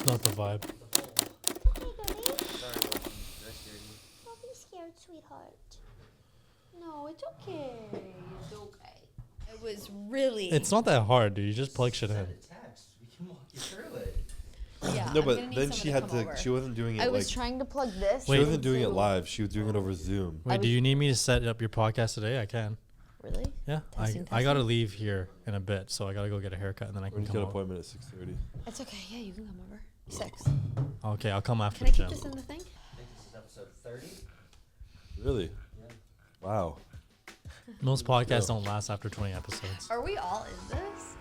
Not the vibe. Don't be scared, sweetheart. No, it's okay. It's okay. It was really... It's not that hard, dude. You just plug shit in. Send a text. We can walk you through it. Yeah, No, I'm but gonna need then someone she to had come to. over. She wasn't doing it I like. was trying to plug this. She Wait. wasn't doing it Zoom. live. She was doing it over Zoom. Wait, do you need me to set up your podcast today? I can. Really? Yeah. Testing, I gotta testing. leave here in a bit, so I gotta go get a haircut and then I We're can gonna come get an over. appointment at 6:30. It's okay. Yeah, you can come over. 6. Okay, I'll come after Can I the keep gym. this in the thing? I think this is episode 30. Really? Yeah. Wow. Most podcasts Yeah. don't last after 20 episodes. Are we all in this?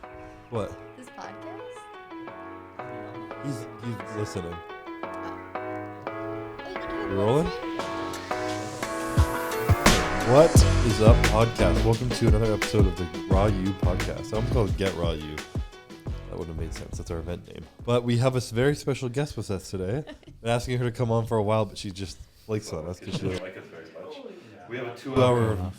What? This podcast? He's listening. Are you gonna hear You me rolling? sing? What is up, podcast? Welcome to another episode of the Raw U podcast. I almost called it Get Raw U. That wouldn't have made sense. That's our event name. But we have a very special guest with us today. Been asking her to come on for a while, but she just flakes on us because she doesn't like us very much. We have a 2-hour,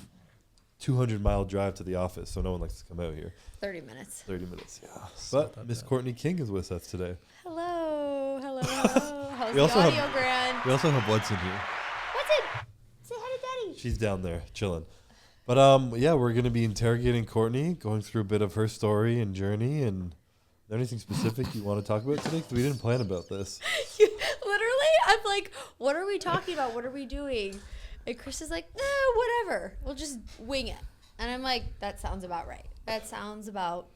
200-mile drive to the office, so no one likes to come out here. 30 minutes. 30 minutes, yeah. not But that Miss bad. Courtney King is with us today. Hello. Hello. Hello. How's We the also audio, have- Gran? We also have What's in here. What's it? Say hi to Daddy. She's down there chilling. But yeah, we're gonna be interrogating Courtney, going through a bit of her story and journey. And is there anything specific you want to talk about today? 'Cause we didn't plan about this. Literally, I'm like, what are we talking about? What are we doing? And Chris is like, whatever. We'll just wing it. And I'm like, that sounds about right. That sounds about...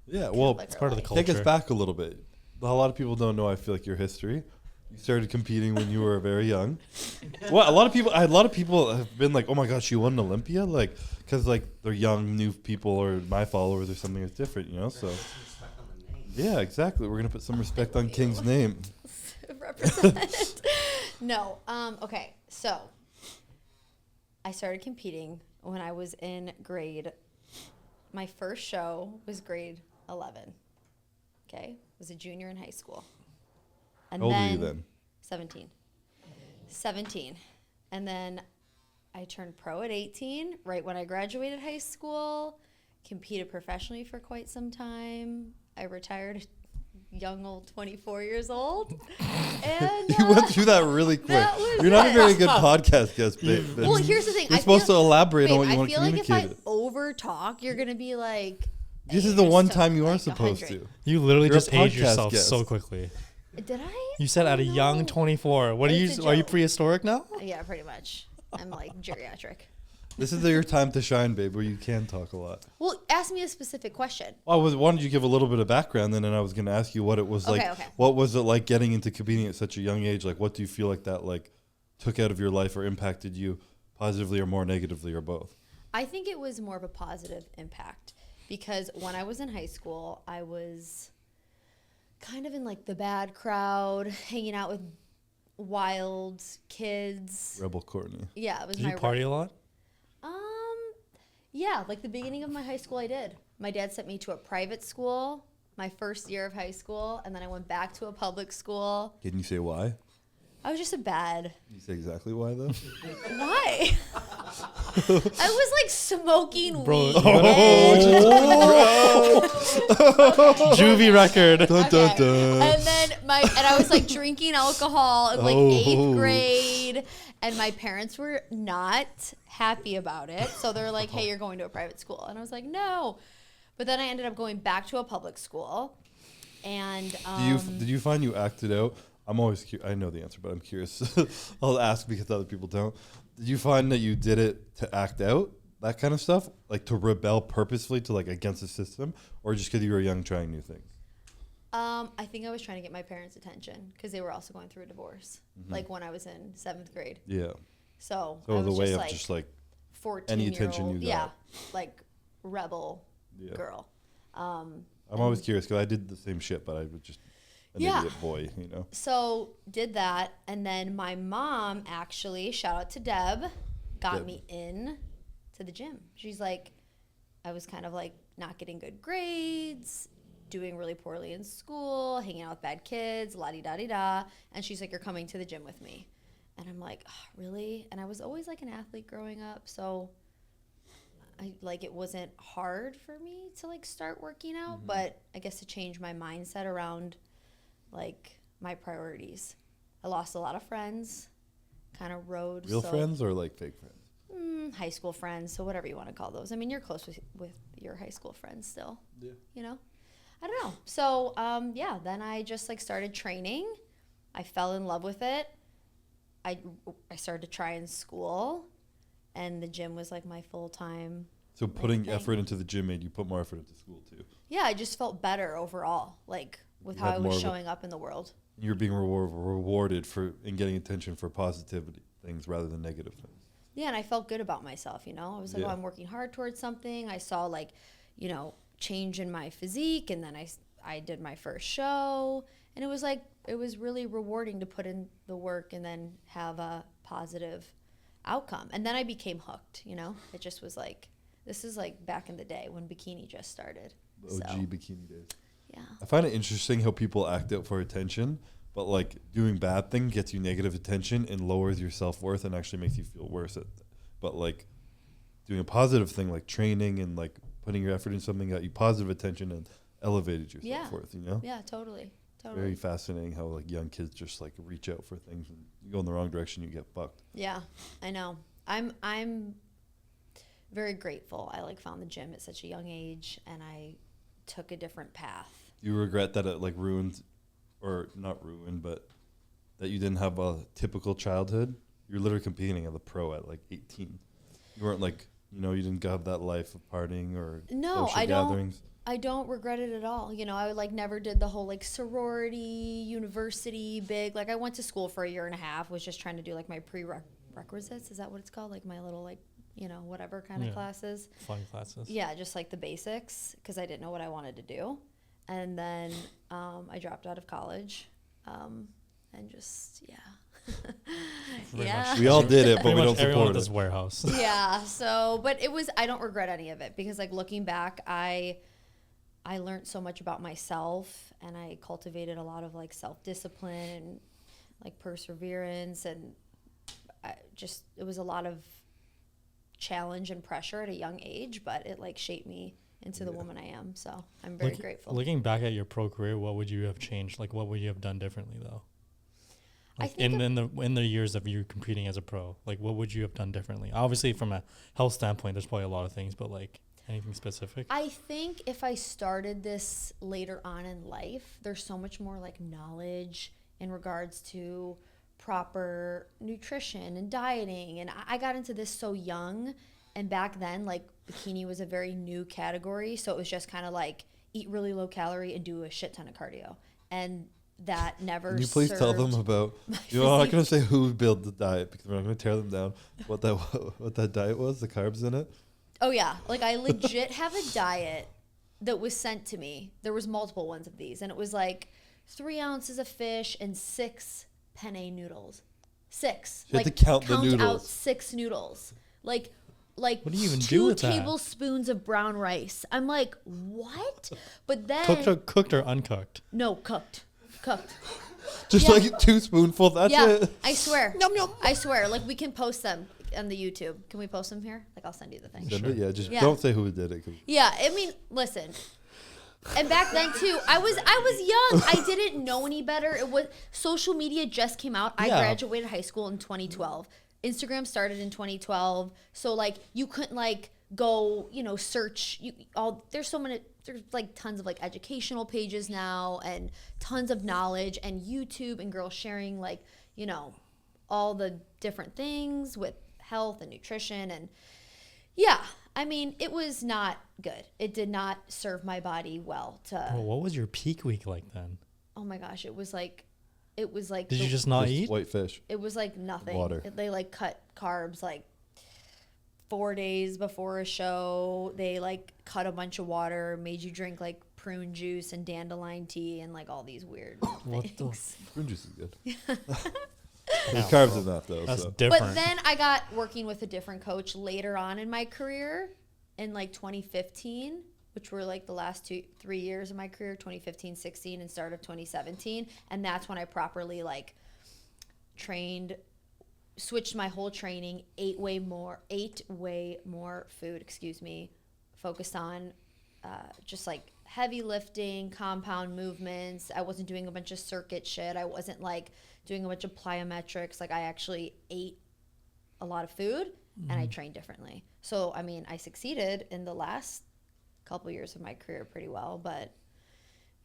Yeah, well, like It's part of the culture. take us back a little bit. A lot of people don't know. I feel like your history. You started competing when you were very young. Well, a lot of people have been like, "Oh my gosh, you won an Olympia!" Like, because like they're young, new people, or my followers, or something that's different, you know. So, Respect on the name. yeah, exactly. We're gonna put some respect on King's name. represent. No. Okay. So I started competing when I was in my first show was grade 11. Okay. I was a junior in high school. And How old were you then? 17. 17. And then I turned pro at 18, right when I graduated high school, competed professionally for quite some time. I retired young old 24 years old. And You went through that really quick. that was You're not a it. very good podcast guest, babe. Well, here's the thing. You're supposed to elaborate on what you want to I feel like communicate. if I over talk, you're gonna be like. This "Hey, is the you one just time took, you are like, supposed 100." to. You literally You're a just aged podcast yourself guest. so quickly. Did I? You said at a young No. 24. What are It's a you? Are you joke. prehistoric now? Yeah, pretty much. I'm like geriatric. This is your time to shine, babe, where you can talk a lot. Well, ask me a specific question. Well, why don't you give a little bit of background then, and I was going to ask you what it was like. Okay. What was it like getting into competing at such a young age? Like, what do you feel like that like took out of your life or impacted you positively or more negatively or both? I think it was more of a positive impact because when I was in high school, I was kind of in like the bad crowd, hanging out with wild kids. Rebel Courtney. Yeah, it was Did my you party a lot? Yeah, like the beginning of my high school, I did. My dad sent me to a private school my first year of high school, and then I went back to a public school. Can you say why? I was just a bad. Can you say exactly why though? Why? I was like smoking Bro, weed. you Juvie record. Dun, dun, Okay. dun. And then I was like drinking alcohol in like Oh. 8th grade, and my parents were not happy about it. So they're like, "Hey, you're going to a private school," and I was like, "No." But then I ended up going back to a public school, and Did you find you acted out? I'm always I know the answer, but I'm curious. I'll ask because other people don't. Did you find that you did it to act out that kind of stuff, like to rebel purposefully to like against the system, or just because you were young trying new things? I think I was trying to get my parents' attention because they were also going through a divorce, like when I was in 7th grade. Yeah. So So I it was was a way just of like just like 14 any year attention old, you got. yeah, like rebel Yeah. girl. I'm always curious because I did the same shit, but I was just an Yeah. idiot boy, you know. So did that, and then my mom actually, shout out to Deb, got Deb. me in to the gym. She's like, I was kind of like not getting good grades, doing really poorly in school, hanging out with bad kids, la-di-da-di-da, and she's like, you're coming to the gym with me. And I'm like, oh, really? And I was always like an athlete growing up, so it wasn't hard for me to like start working out, but I guess to change my mindset around like my priorities. I lost a lot of friends, kind of rode. Real friends or like fake friends? High school friends, so whatever you want to call those. I mean, you're close with your high school friends still. Yeah. You know? I don't know. So, yeah, then I just like started training. I fell in love with it. I started to try in school, and the gym was like my full-time. So putting thing. effort into the gym made you put more effort into school too. Yeah, I just felt better overall, like with You how had I more was of a- showing up in the world. You're being rewarded for and getting attention for positivity things rather than negative things. Yeah, and I felt good about myself, you know? I was like, Yeah. oh, I'm working hard towards something. I saw, like, you know, change in my physique, and then I did my first show, and it was like, it was really rewarding to put in the work and then have a positive outcome. And then I became hooked, you know? It just was like, this is like back in the day when bikini just started. The OG So, bikini days. yeah. I find it interesting how people act out for attention, but like doing bad thing gets you negative attention and lowers your self-worth and actually makes you feel worse but like doing a positive thing like training and like putting your effort in something got you positive attention and elevated your Yeah. self-worth, you know? Yeah, totally. Very fascinating how like young kids just like reach out for things and you go in the wrong direction, you get fucked. Yeah, I know. I'm very grateful. I like found the gym at such a young age, and I took a different path. Do you regret that it like ruined, or not ruined, but that you didn't have a typical childhood? You're literally competing as a pro at like 18. You weren't like, you know, you didn't have that life of partying or No, social I don't. gatherings. I don't regret it at all. You know, I like never did the whole like sorority, university, big. Like I went to school for a year and a half. Was just trying to do like my prerequisites. Is that what it's called? Like my little like, you know, whatever kind of classes. Fun classes. Yeah, just like the basics because I didn't know what I wanted to do. And then I dropped out of college, and just yeah. We all did it, but Pretty we much don't everyone support at this it. warehouse. Yeah, so but it was, I don't regret any of it because like looking back, I learned so much about myself, and I cultivated a lot of like self-discipline and like perseverance, and it was a lot of challenge and pressure at a young age, but it like shaped me into the woman I am. So I'm very grateful. Looking back at your pro career, what would you have changed? Like, what would you have done differently, though? I Like think in the years of you competing as a pro, like, what would you have done differently? Obviously, from a health standpoint, there's probably a lot of things, but like anything specific? I think if I started this later on in life, there's so much more like knowledge in regards to proper nutrition and dieting. And I got into this so young. And back then, like bikini was a very new category. So it was just kind of like eat really low calorie and do a shit ton of cardio. And that never Can you please tell them served about, my you know, I'm not physique. going to say who built the diet because we're not going to tear them down. What that diet was, the carbs in it. Oh yeah, like I legit have a diet that was sent to me. There was multiple ones of these, and it was like 3 ounces of fish and 6 penne noodles. 6. You had like to count the out noodles. 6 noodles. Like What do you even 2 do with that? tablespoons of brown rice. I'm like, what? But then Cooked or uncooked? no, cooked. Just Yeah. like 2 spoonfuls, that's Yeah, it. I swear. I swear. Like we can post them on the YouTube. Can we post them here? Like I'll send you the thing. Send it? Yeah, just Yeah. don't say who did it. 'Cause Yeah, I mean, listen. And back then too, I was young. I didn't know any better. It was social media just came out. I Yeah. graduated high school in 2012. Instagram started in 2012. So like you couldn't like go, you know, search there's like tons of like educational pages now and tons of knowledge and YouTube and girls sharing like, you know, all the different things with health and nutrition. And yeah, I mean, it was not good. It did not serve my body well Well, what was your peak week like then? oh my gosh, it was like Did you just not just eat? white fish. it was like nothing. Water. They like cut carbs like 4 days before a show. They like cut a bunch of water, made you drink like prune juice and dandelion tea and like all these weird What the things. Prune juice is good. There's carbs in that though. That's So. different. But then I got working with a different coach later on in my career in like 2015, which were like the last 3 years of my career, 2015, 16, and start of 2017. And that's when I properly like trained, switched my whole training, ate way more food, focused on just like heavy lifting, compound movements. I wasn't doing a bunch of circuit shit. I wasn't like doing a bunch of plyometrics. Like I actually ate a lot of food and I trained differently. So, I mean, I succeeded in the last couple years of my career pretty well, but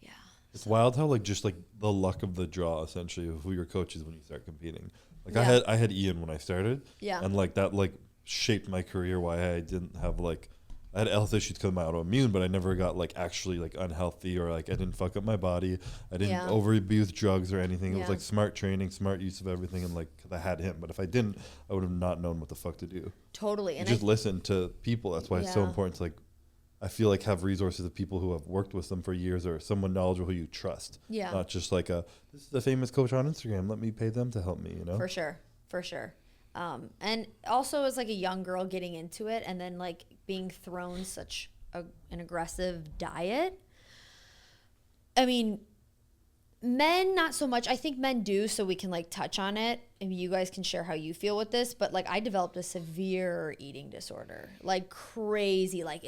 yeah. It's wild how like just like the luck of the draw essentially of who your coach is when you start competing. Like Yeah. I had Ian when I started. Yeah. And like that like shaped my career. Why I didn't have like I had health issues because of my autoimmune, but I never got like actually like unhealthy or like I didn't fuck up my body. I didn't Yeah. overabuse drugs or anything. It was Yeah. like smart training, smart use of everything, and like 'cause I had him. But if I didn't, I would have not known what the fuck to do. Totally. You And just listen to people. That's why it's so Yeah. important to like I feel like have resources of people who have worked with them for years or someone knowledgeable who you trust. Yeah. Not just like this is a famous coach on Instagram. Let me pay them to help me, you know? For sure. For sure. And also as like a young girl getting into it and then like being thrown such an aggressive diet. I mean, men, not so much. I think men do, so we can like touch on it. And you guys can share how you feel with this. But like I developed a severe eating disorder, like crazy. Like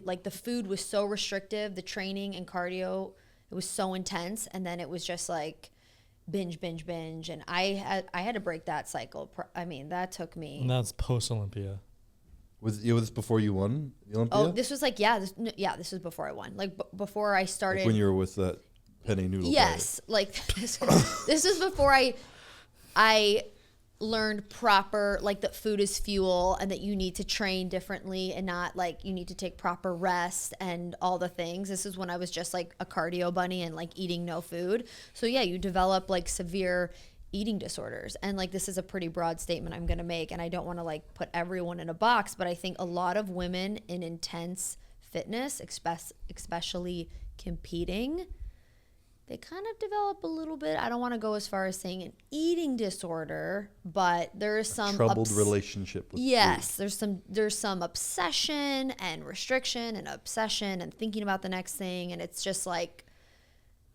like the food was so restrictive, the training and cardio, it was so intense. And then it was just like binge. And I had to break that cycle. I mean, that took me. And that's post Olympia. Was this before you won the Olympia? Oh, this was like, this was before I won. Like before I started. Like when you were with that penny noodle. Yes, like this was before I learned proper, like that food is fuel and that you need to train differently and not like you need to take proper rest and all the things. This is when I was just like a cardio bunny and like eating no food. So yeah, you develop like severe eating disorders. And like this is a pretty broad statement I'm going to make, and I don't want to like put everyone in a box, but I think a lot of women in intense fitness, especially competing, they kind of develop a little bit, I don't want to go as far as saying an eating disorder, but there is some troubled relationship with yes, there's some obsession and restriction and obsession and thinking about the next thing, and it's just like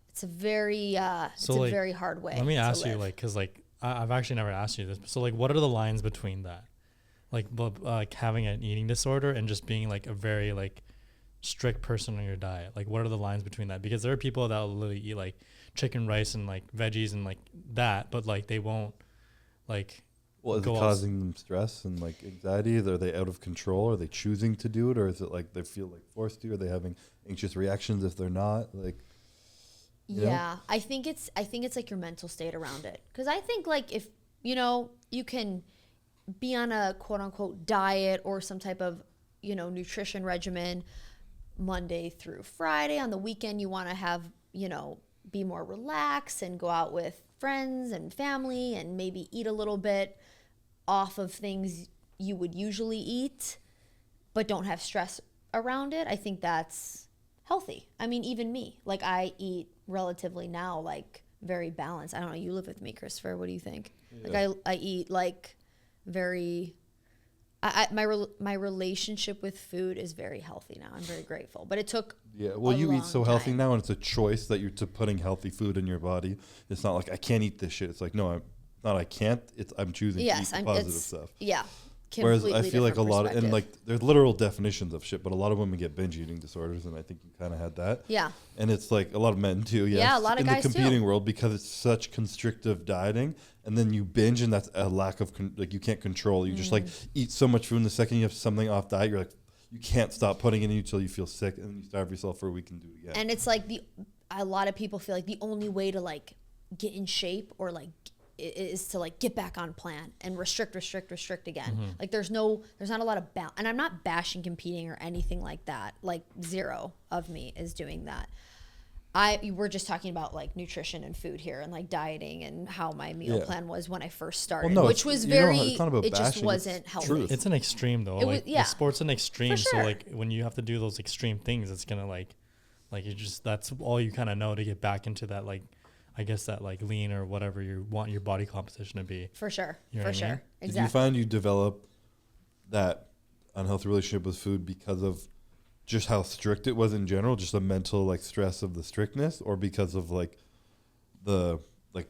it's a very it's a very hard way. Let me ask to you, live. like, because like I've actually never asked you this. So like, what are the lines between that, like, having an eating disorder and just being like a very like strict person on your diet? Like, what are the lines between that? Because there are people that will literally eat like chicken, rice, and like veggies and like that, but like they won't like. Well, is it causing them stress and like anxiety? Are they out of control? Are they choosing to do it, or is it like they feel like forced to? Are they having anxious reactions if they're not? Like, yeah, I think it's like your mental state around it. Because I think like if you can be on a quote unquote diet or some type of nutrition regimen Monday through Friday. On the weekend, you want to have be more relaxed and go out with friends and family and maybe eat a little bit off of things you would usually eat, but don't have stress around it. I think that's healthy. I mean, even me, like I eat relatively now, like very balanced. I don't know. You live with me, Christopher. What do you think? Yeah. Like I eat like very, my relationship with food is very healthy now. I'm very grateful, but it took you eat so healthy time. now, and it's a choice that you're putting healthy food in your body. It's not like I can't eat this shit. It's like, no, I can't. I'm choosing to eat the positive stuff. Yeah. Whereas I feel like a lot of, and like there's literal definitions of shit, but a lot of women get binge eating disorders, and I think you kind of had that. Yeah. And it's like a lot of men too. Yes, yeah, a lot of guys in the competing world, because it's such constrictive dieting, and then you binge, and that's a lack of like you can't control. You just like eat so much food, and the second you have something off diet, you're like you can't stop putting it in you until you feel sick, and then you starve yourself for a week and do it again. And it's like a lot of people feel like the only way to like get in shape or like is to like get back on plan and restrict again. Like there's not a lot of balance, and I'm not bashing competing or anything like that. Like zero of me is doing that. We're just talking about like nutrition and food here and like dieting and how my meal plan was when I first started, which was it just wasn't healthy. Truth. It's an extreme though. The sport's an extreme. Sure. So like when you have to do those extreme things, it's gonna like you just, that's all you kind of know to get back into that, like, I guess that like lean or whatever you want your body composition to be. For sure. You know For what I sure. mean? Exactly. Did you find you develop that unhealthy relationship with food because of just how strict it was in general, just the mental like stress of the strictness, or because of like the like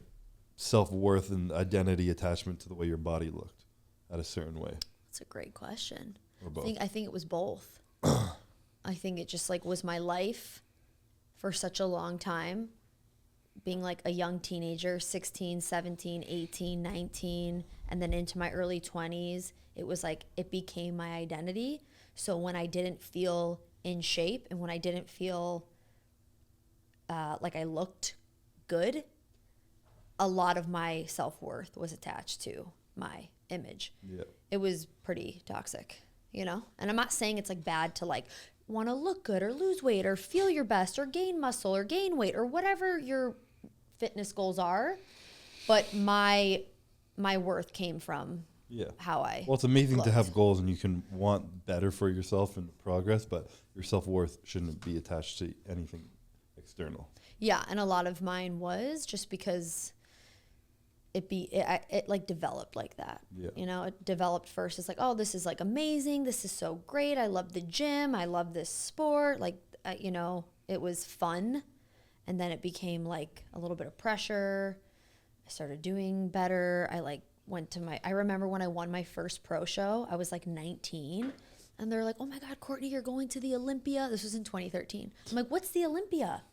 self-worth and identity attachment to the way your body looked at a certain way? That's a great question. Or both? I think it was both. I think it just like was my life. for such a long time, being like a young teenager, 16, 17, 18, 19, and then into my early 20s, it was like it became my identity. So when I didn't feel in shape and when I didn't feel like I looked good, a lot of my self-worth was attached to my image. Yeah. It was pretty toxic, you know? And I'm not saying it's like bad to like want to look good or lose weight or feel your best or gain muscle or gain weight or whatever your fitness goals are, but my worth came from how I Well, it's amazing looked. to have goals and you can want better for yourself and progress, but your self-worth shouldn't be attached to anything external. Yeah, and a lot of mine was just because it like developed like that. Yeah. You know, it developed first. It's like, oh, this is like amazing. This is so great. I love the gym. I love this sport. Like, you know, it was fun. And then it became like a little bit of pressure. I started doing better. I like went to I remember when I won my first pro show, I was like 19. And they're like, oh my God, Courtney, you're going to the Olympia. This was in 2013. I'm like, what's the Olympia?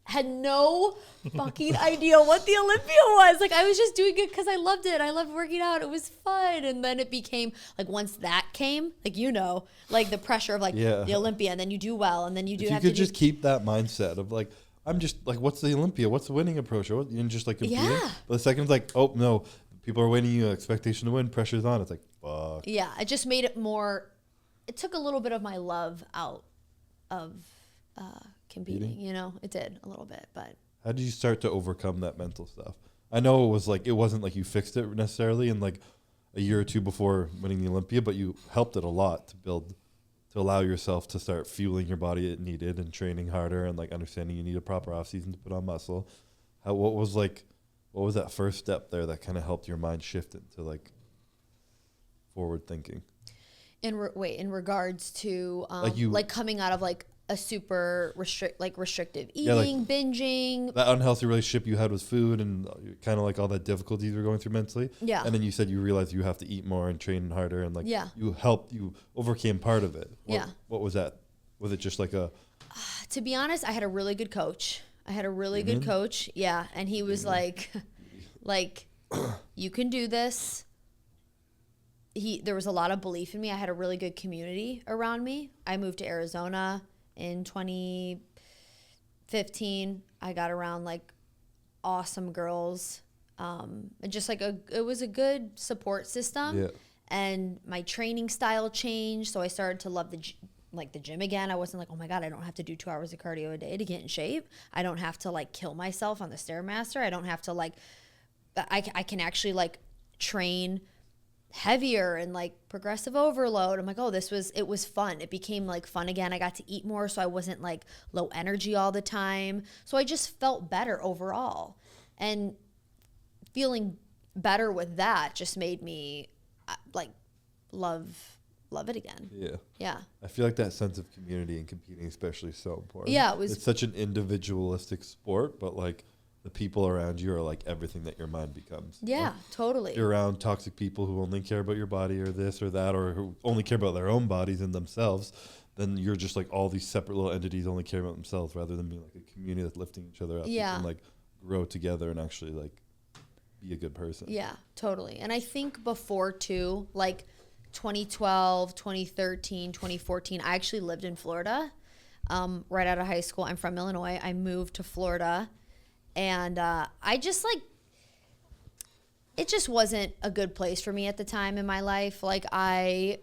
Had no fucking idea what the Olympia was. Like, I was just doing it because I loved it. I loved working out. It was fun. And then it became like, once that came, like, you know, like the pressure of like the Olympia, and then you do well, and then you do If have you to could just keep that mindset of like, I'm just like, what's the Olympia? What's the winning a pro show? And just like competing. Yeah. But the second it's like, oh no, people are winning you, expectation to win, pressure's on. It's like, fuck. Yeah, it just made it more. It took a little bit of my love out of competing. You know, it did a little bit, but. How did you start to overcome that mental stuff? I know it was like, it wasn't like you fixed it necessarily in like a year or two before winning the Olympia, but you helped it a lot to allow yourself to start fueling your body it needed and training harder and like understanding you need a proper off season to put on muscle. What was that first step there that kind of helped your mind shift into like forward thinking? In regards to like coming out of like a super restrictive eating, binging. That unhealthy relationship you had with food and kind of like all that difficulties you were going through mentally. Yeah. And then you said you realized you have to eat more and train harder and like you overcame part of it. What was that? Was it just like a... To be honest, I had a really good coach. Yeah. And he was like, you can do this. There was a lot of belief in me. I had a really good community around me. I moved to Arizona in 2015. I got around like awesome girls. Just like it was a good support system. Yeah. And my training style changed. So I started to love the gym again. I wasn't like, oh my God, I don't have to do 2 hours of cardio a day to get in shape. I don't have to like kill myself on the Stairmaster. I don't have to like, I can actually like train heavier and like progressive overload. I'm like, oh, it was fun. It became like fun again. I got to eat more, so I wasn't like low energy all the time. So I just felt better overall. And feeling better with that just made me like love it again. Yeah. Yeah. I feel like that sense of community and competing especially is so important. Yeah, it's such an individualistic sport, but like the people around you are like everything that your mind becomes. Yeah, like, totally. If you're around toxic people who only care about your body or this or that, or who only care about their own bodies and themselves, then you're just like all these separate little entities only care about themselves rather than being like a community that's lifting each other up. Yeah. And like grow together and actually like be a good person. Yeah, totally. And I think before too, like 2012, 2013, 2014, I actually lived in Florida right out of high school. I'm from Illinois. I moved to Florida. And I just like, it just wasn't a good place for me at the time in my life. Like I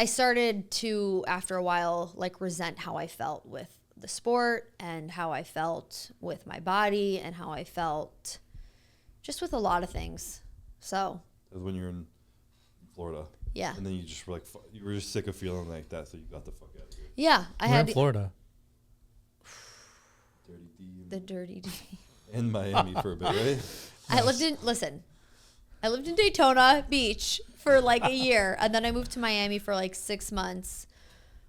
started to, after a while, like resent how I felt with the sport and how I felt with my body and how I felt just with a lot of things. So. It was when you're in Florida. Yeah. And then you just were like, you were just sick of feeling like that, so you got the fuck out of here. Yeah. We're in Florida. Dirty D. The dirty D. In Miami for a bit, right? I lived in Daytona Beach for like a year, and then I moved to Miami for like 6 months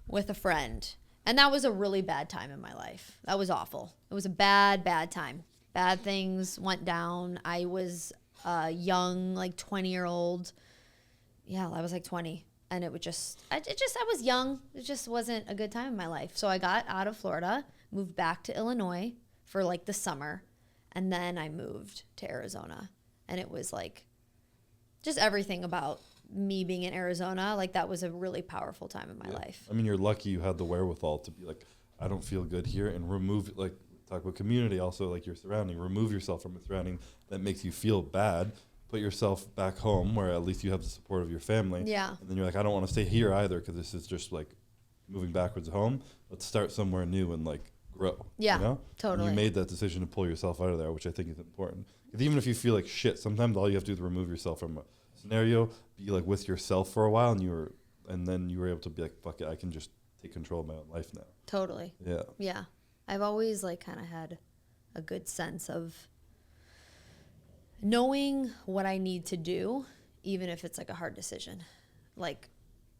with a friend. And that was a really bad time in my life. That was awful. It was a bad time. Bad things went down. I was a young, like 20-year-old. Yeah, I was like 20. and it would I was young. It just wasn't a good time in my life. So I got out of Florida, moved back to Illinois for like the summer, and then I moved to Arizona. And it was like just everything about me being in Arizona, like that was a really powerful time in my life. I mean, you're lucky you had the wherewithal to be like, I don't feel good here, and remove, like, talk about community, also like your surrounding, remove yourself from a surrounding that makes you feel bad, put yourself back home where at least you have the support of your family. Yeah. And then you're like, I don't want to stay here either because this is just like moving backwards home. Let's start somewhere new and like grow. Yeah, you know? totally. And you made that decision to pull yourself out of there, which I think is important. Because even if you feel like shit, sometimes all you have to do is remove yourself from a scenario, be like with yourself for a while, and then you were able to be like, fuck it, I can just take control of my own life now. Totally. Yeah. Yeah. I've always like kind of had a good sense of knowing what I need to do, even if it's like a hard decision, like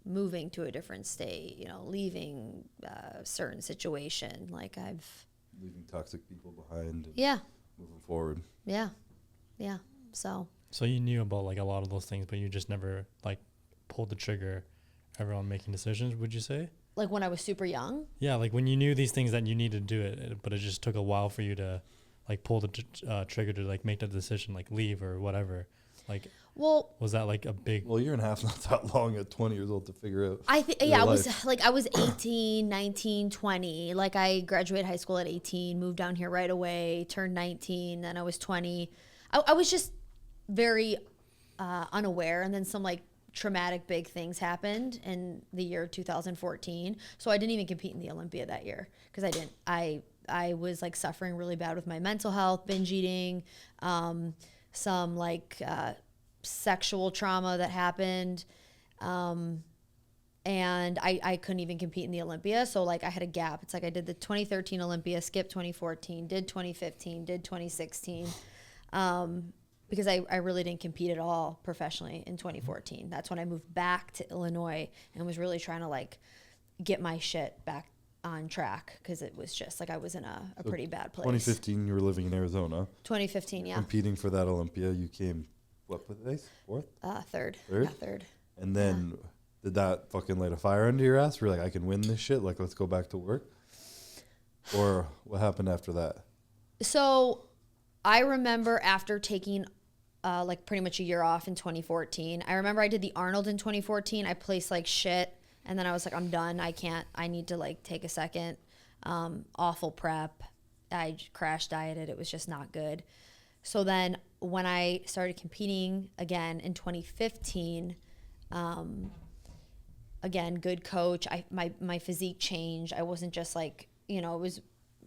moving to a different state, you know, leaving a certain situation. Like Leaving toxic people behind and yeah, moving forward. yeah, yeah. So you knew about like a lot of those things, but you just never like pulled the trigger ever on making decisions, would you say? like when I was super young. Yeah, like when you knew these things that you needed to do it, but it just took a while for you to like pull the trigger to like make that decision, like leave or whatever. Like, Well, was that like a big? Well, a year and a half not that long at 20 years old to figure out. I think, your yeah, life. I was 18, 19, 20. Like I graduated high school at 18, moved down here right away, turned 19, then I was 20. I was just very unaware. And then some like traumatic big things happened in the year 2014. So I didn't even compete in the Olympia that year because I was like suffering really bad with my mental health, binge eating, some like sexual trauma that happened. And I couldn't even compete in the Olympia. So like I had a gap. It's like I did the 2013 Olympia, skipped 2014, did 2015, did 2016. Because I really didn't compete at all professionally in 2014. That's when I moved back to Illinois and was really trying to like get my shit back on track because it was just like I was in a pretty bad place. 2015, you were living in Arizona. 2015, yeah. Competing for that Olympia. You came, what place? Fourth? Third. Third? Yeah, third. And then did that fucking light a fire under your ass? We're like, I can win this shit. Like, let's go back to work. Or what happened after that? So I remember after taking like pretty much a year off in 2014, I remember I did the Arnold in 2014. I placed like shit. And then I was like, I'm done. I need to like take a second. Awful prep. I crash dieted. It was just not good. So then when I started competing again in 2015, again, good coach. My physique changed. I wasn't just like, you know, it was,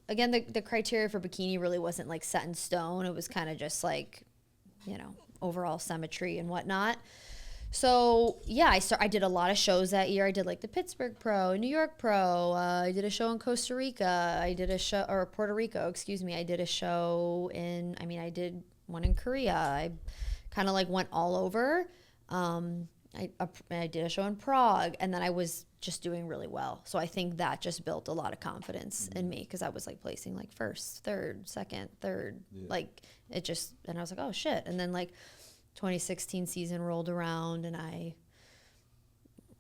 again, the criteria for bikini really wasn't like set in stone. It was kind of just like, you know, overall symmetry and whatnot. So yeah, I did a lot of shows that year. I did like the Pittsburgh Pro, New York Pro. I did a show in Costa Rica. I did a show, or Puerto Rico, excuse me. I did a show I did one in Korea. I kind of like went all over. I did a show in Prague, and then I was just doing really well. So I think that just built a lot of confidence in me because I was like placing like first, third, second, third, like it just, and I was like, oh shit. And then like 2016 season rolled around and I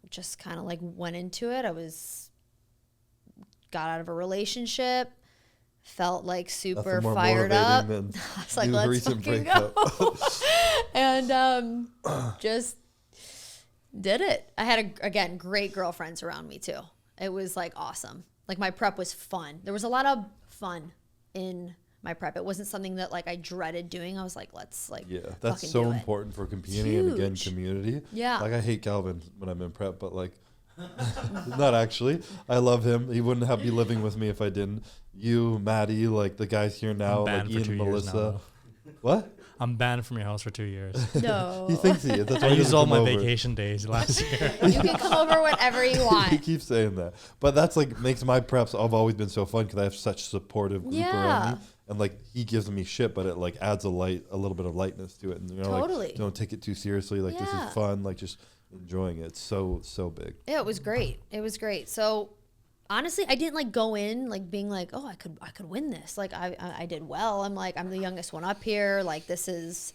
just kind of like went into it. Got out of a relationship, felt like super fired up. I was like, let's fucking go. And just did it. I had, again, great girlfriends around me too. It was like awesome. Like my prep was fun. There was a lot of fun in my prep. It wasn't something that like I dreaded doing. I was like, let's like, that's so important for competing and again community. Yeah. Like I hate Calvin when I'm in prep, but like not actually. I love him. He wouldn't be living with me if I didn't. You, Maddie, like the guys here now, like Ian and Melissa. What? I'm banned from your house for 2 years. No. He thinks he is. That's why I he used doesn't all come my over. vacation days last year. You can come over whenever you He want. keeps saying that, but that's like makes my preps. I've always been so fun because I have such supportive group around me, and like he gives me shit, but it like adds a little bit of lightness to it, and you know, Totally. like, don't take it too seriously. Like this is fun. Like just enjoying it. It's so big. Yeah, it was great. It was great. So honestly, I didn't like go in like being like, oh, I could win this. Like I did well. I'm like, I'm the youngest one up here. Like this is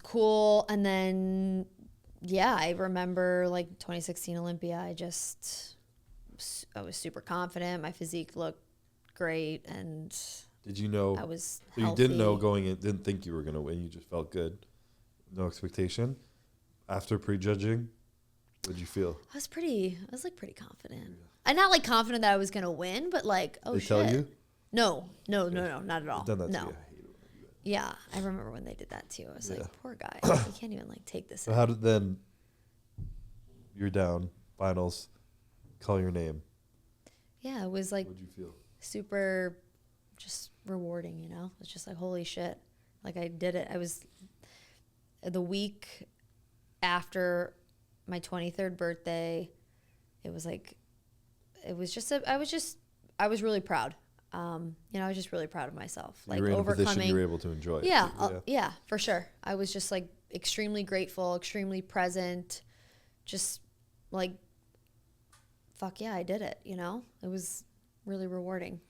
cool. And then yeah, I remember like 2016 Olympia. I was super confident. My physique looked great, and Did you know? I was So healthy. you didn't know going in, didn't think you were going to win. You just felt good. No expectation. After prejudging, what did you feel? I was pretty confident. I'm not like confident that I was gonna win, but like, oh They shit. tell you? No, not at all. I've done that no. to you. I hate it when they do that. Yeah, I remember when they did that too. I was Yeah. like, poor guy. He can't even like take this. So how did then? You're down. Finals. Call your name. Yeah, it was like What did you feel? super just rewarding, you know? It's just like, holy shit. Like I did it. I was the week after my 23rd birthday. It was like, I was really proud. You know, I was just really proud of myself. You Like were in a position overcoming. you were able to enjoy. Yeah, it. yeah, for sure. I was just like extremely grateful, extremely present. Just like, fuck yeah, I did it. You know, it was really rewarding.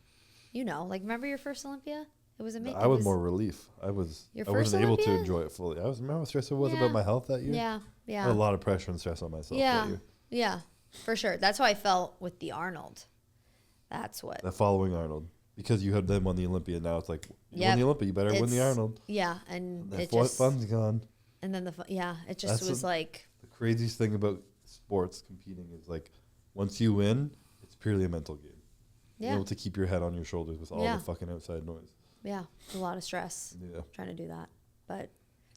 You know, like remember your first Olympia? It was amazing. I was more relief. I Your wasn't first able to Olympia? enjoy it fully. Remember how stressed I was Yeah. about my health that year? Yeah, I yeah, had a lot of pressure and stress on myself yeah, that year. yeah, for sure. That's how I felt with the Arnold. That's what. The following Arnold. Because you had them won the Olympia, now it's like, you Yep. won the Olympia, you better win the It's- Arnold. Yeah, and The it just fun's gone. and then it just That's was like The craziest thing about sports competing is like, once you win, it's purely a mental game. You're yeah, able to keep your head on your shoulders with all Yeah. the fucking outside noise. yeah, a lot of stress Yeah. trying to do that, but.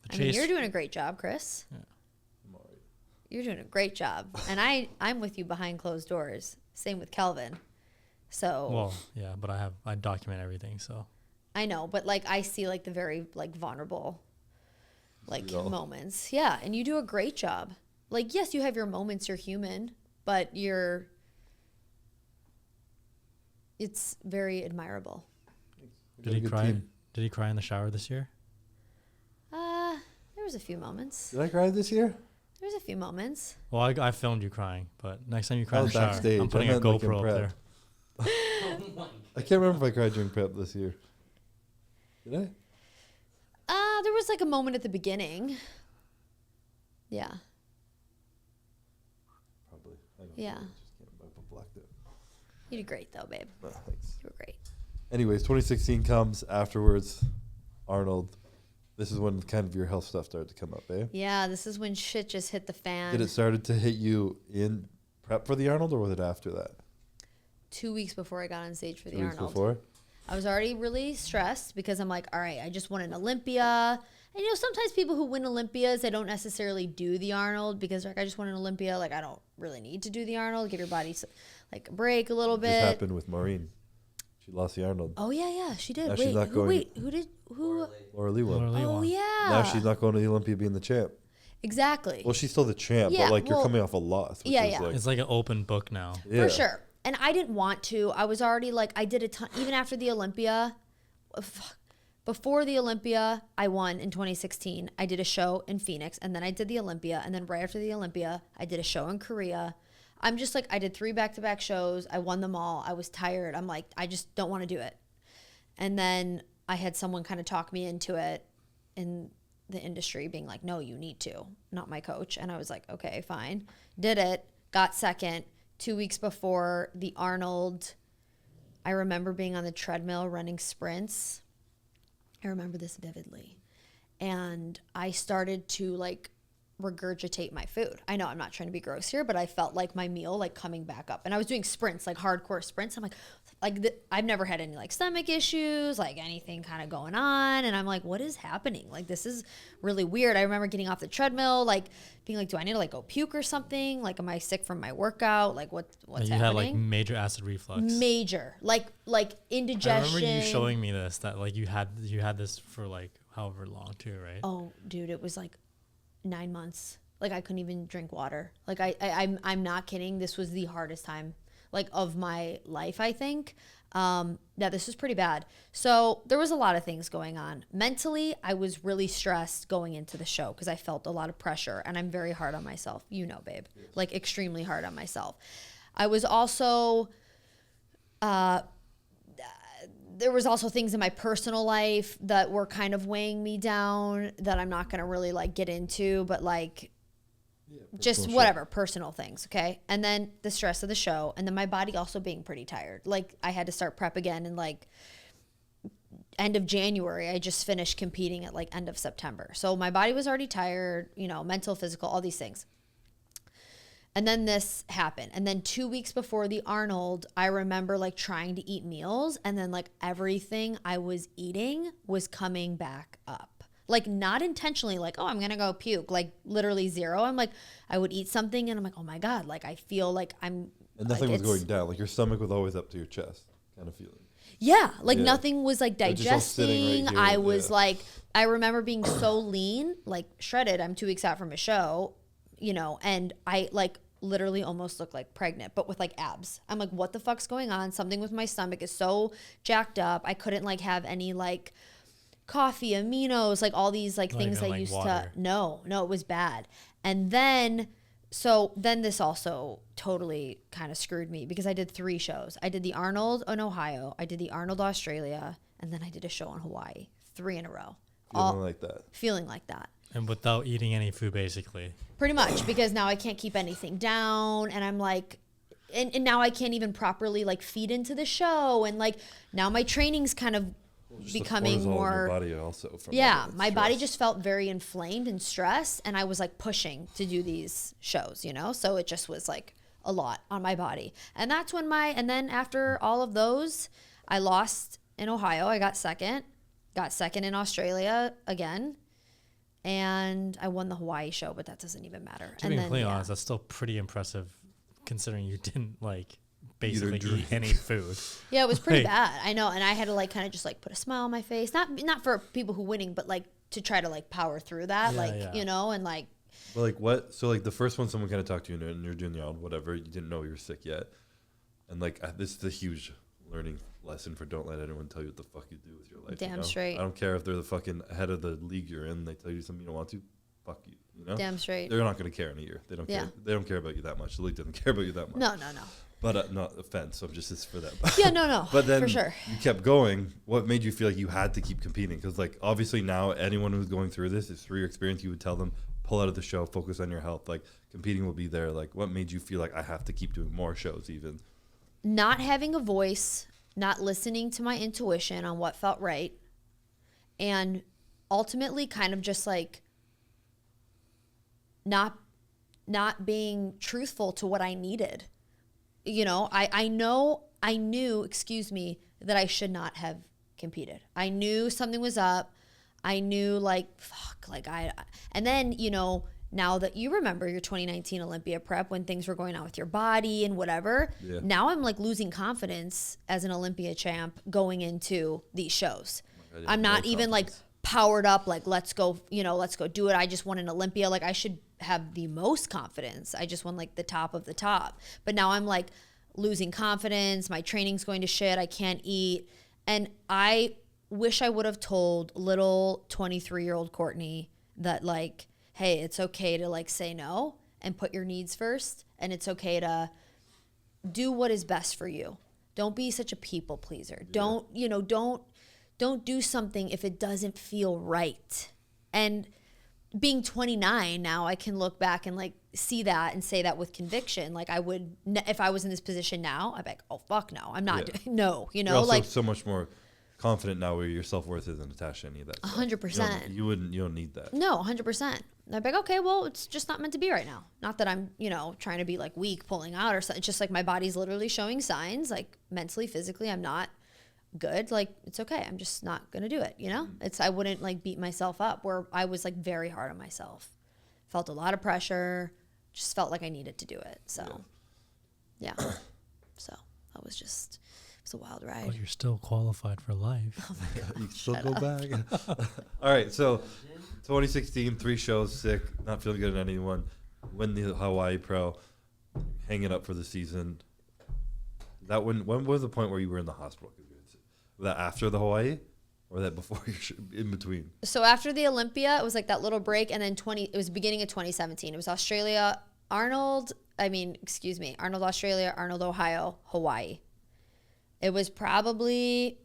The I mean, chase. you're doing a great job, Chris. I'm all right. You're doing a great job, and I'm with you behind closed doors. Same with Kelvin. So Well, yeah, but I document everything, so I know, but like I see like the very like vulnerable, like See it all. moments. Yeah, and you do a great job. Like yes, you have your moments. You're human, but it's very admirable. We did got a he good cry? team. Did he cry in the shower this year? There was a few moments. Did I cry this year? There was a few moments. Well, I filmed you crying, but next time you cry I in the was shower, backstage. I'm putting I a meant, like, in GoPro up prep. there. Oh my I can't remember if I cried during prep this year. Did I? There was like a moment at the beginning. Yeah. Probably. I don't Yeah. know. I just can't remember. I blacked it. You did great though, babe. Thanks. You were great. Anyways, 2016 comes afterwards. Arnold. This is when kind of your health stuff started to come up, eh? Yeah, this is when shit just hit the fan. Did it started to hit you in prep for the Arnold, or was it after that? 2 weeks before I got on stage for 2 the weeks Arnold. before? I was already really stressed because I'm like, all right, I just won an Olympia. And you know, sometimes people who win Olympias, they don't necessarily do the Arnold because like I just won an Olympia. Like I don't really need to do the Arnold. Give your body like a break a little This bit. happened with Maureen. She lost the Arnold. Oh yeah, she did. Now she's Wait, not going- who? Laura Lee won. Laura Lee Oh won. yeah. Now she's not going to the Olympia being the champ. Exactly. Well, she's still the champ, Yeah, but like you're well, coming off a loss. Which yeah, is yeah. Like, It's like an open book now. yeah. For sure. And I didn't want to. I was already like, I did a ton, even after the Olympia. Before the Olympia, I won in 2016. I did a show in Phoenix, and then I did the Olympia. And then right after the Olympia, I did a show in Korea. I'm just like, I did 3 back-to-back shows. I won them all. I was tired. I'm like, I just don't want to do it. And then I had someone kind of talk me into it in the industry being like, no, you need to, not my coach. And I was like, okay, fine. Did it, got second. 2 weeks before the Arnold, I remember being on the treadmill running sprints. I remember this vividly. And I started to like regurgitate my food. I know I'm not trying to be gross here, but I felt like my meal like coming back up. And I was doing sprints, like hardcore sprints. I'm like I've never had any like stomach issues, like anything kind of going on. And I'm like, what is happening? Like, this is really weird. I remember getting off the treadmill, like being like, do I need to like go puke or something? Like, am I sick from my workout? Like what's You happening? had like major acid reflux. Major, like indigestion. I remember you showing me this, that like you had this for like however long too, right? Oh, dude, it was like 9 months. Like I couldn't even drink water. Like I'm not kidding. This was the hardest time like of my life, I think. Yeah, this was pretty bad. So there was a lot of things going on. Mentally, I was really stressed going into the show because I felt a lot of pressure, and I'm very hard on myself. You know, babe, like extremely hard on myself. I was also, there was also things in my personal life that were kind of weighing me down that I'm not going to really like get into, but like, just shit. whatever, personal things. Okay. And then the stress of the show. And then my body also being pretty tired. Like I had to start prep again and like end of January. I just finished competing at like end of September. So my body was already tired, you know, mental, physical, all these things. And then this happened. And then 2 weeks before the Arnold, I remember like trying to eat meals. And then like everything I was eating was coming back up. Like not intentionally, like, oh, I'm going to go puke. Like literally zero. I'm like, I would eat something and I'm like, oh my God, like I feel like I'm. And nothing like, was going down. Like your stomach was always up to your chest kind of feeling. Yeah, like Yeah. nothing was like They're just all sitting digesting. right here, I was yeah. like, I remember being so lean, like shredded. I'm 2 weeks out from a show, you know, and I like literally almost looked like pregnant, but with like abs. I'm like, what the fuck's going on? Something with my stomach is so jacked up. I couldn't like have any like coffee, aminos, like all these like Not things even, I like, used water. to. No, it was bad. And then. So then this also totally kind of screwed me because I did 3 shows. I did the Arnold in Ohio, I did the Arnold Australia, and then I did a show in Hawaii, 3 in a row. Feeling like that. Feeling like that. And without eating any food, basically. Pretty much, because now I can't keep anything down and I'm like, and now I can't even properly like feed into the show. And like now my training's kind of Just the becoming cortisol in your more. body also from all Yeah, that my body stress. just felt very inflamed and stressed, and I was like pushing to do these shows, you know? So it just was like a lot on my body. And that's when and then after all of those, I lost in Ohio. I got second in Australia again, and I won the Hawaii show, but that doesn't even matter. To And be then, completely yeah. honest, that's still pretty impressive considering you didn't like basically drink. eat any food. Yeah, it was pretty Like- bad. I know, and I had to like kind of just like put a smile on my face. Not for people who winning, but like to try to like power through that, Yeah, like yeah. you know, and like But like what? So like the first one, someone kind of talked to you and you're doing the Arnold, whatever. You didn't know you were sick yet, and like this is a huge learning lesson for don't let anyone tell you what the fuck you do with your life. Damn you know? straight. I don't care if they're the fucking head of the league you're in. They tell you something you don't want to. Fuck you. You know. damn straight. They're not going to care in a year. They don't Yeah. care. They don't care about you that much. The league doesn't care about you that much. No. But not offense. So just it's for that. Yeah, no. But then for sure. you kept going. What made you feel like you had to keep competing? Because like obviously now anyone who's going through this is through your experience. You would tell them pull out of the show, focus on your health. Like competing will be there. Like what made you feel like I have to keep doing more shows even? Not having a voice, not listening to my intuition on what felt right, and ultimately kind of just like not being truthful to what I needed. You know, I knew, that I should not have competed. I knew something was up. I knew like, fuck, like and then, you know, now that you remember your 2019 Olympia prep when things were going on with your body and whatever, Yeah. now I'm like losing confidence as an Olympia champ going into these shows. God, I'm no not even like confidence. powered up, like, let's go do it. I just won an Olympia. Like I should have the most confidence. I just won like the top of the top. But now I'm like losing confidence. My training's going to shit. I can't eat. And I wish I would have told little 23-year-old Courtney that like, hey, it's okay to like say no and put your needs first. And it's okay to do what is best for you. Don't be such a people pleaser. Don't do something if it doesn't feel right. And being 29 now, I can look back and like see that and say that with conviction. Like I would, if I was in this position now, I'd be like, oh fuck no, I'm not Yeah. doing, no, you You're know, also like so much more confident now where your self-worth isn't attached to any of that stuff. 100%. You don't need that. no, 100%. I'd be like, okay, well, it's just not meant to be right now. Not that I'm, trying to be like weak, pulling out or something. It's just like my body's literally showing signs, like mentally, physically, I'm not good. Like it's okay. I'm just not going to do it. I wouldn't like beat myself up where I was like very hard on myself. Felt a lot of pressure, just felt like I needed to do it. So yeah. So that was just, it was a wild ride. But you're still qualified for life. You can still go back. All right, so 2016, 3 shows, sick, not feeling good at anyone. Win the Hawaii Pro, hanging up for the season. That when was the point where you were in the hospital? Was that after the Hawaii, or that before in between? So after the Olympia, it was like that little break, and then it was beginning of 2017. It was Arnold, Australia, Arnold, Ohio, Hawaii. It was probably,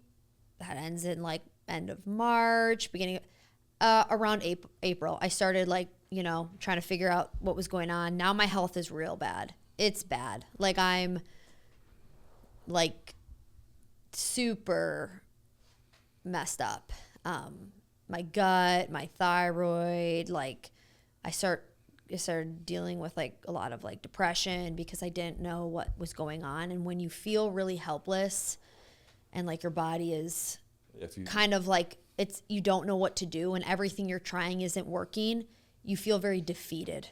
that ends in like end of March, beginning around April. I started like, you know, trying to figure out what was going on. Now my health is real bad. It's bad. Like I'm like super messed up. My gut, my thyroid, like I started dealing with like a lot of like depression because I didn't know what was going on. And when you feel really helpless and like your body is kind of like you don't know what to do and everything you're trying isn't working, you feel very defeated.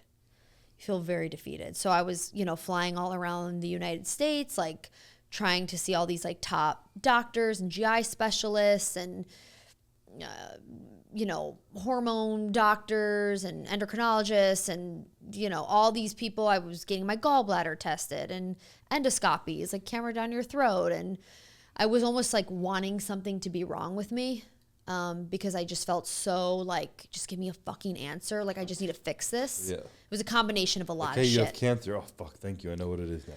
You feel very defeated. So I was, you know, flying all around the United States, like trying to see all these like top doctors and GI specialists and you know, hormone doctors and endocrinologists and, you know, all these people. I was getting my gallbladder tested and endoscopies, like camera down your throat. And I was almost like wanting something to be wrong with me because I just felt so like, just give me a fucking answer. Like, I just need to fix this. Yeah. It was a combination of a lot of shit. Okay, you have cancer. Oh, fuck, thank you. I know what it is now.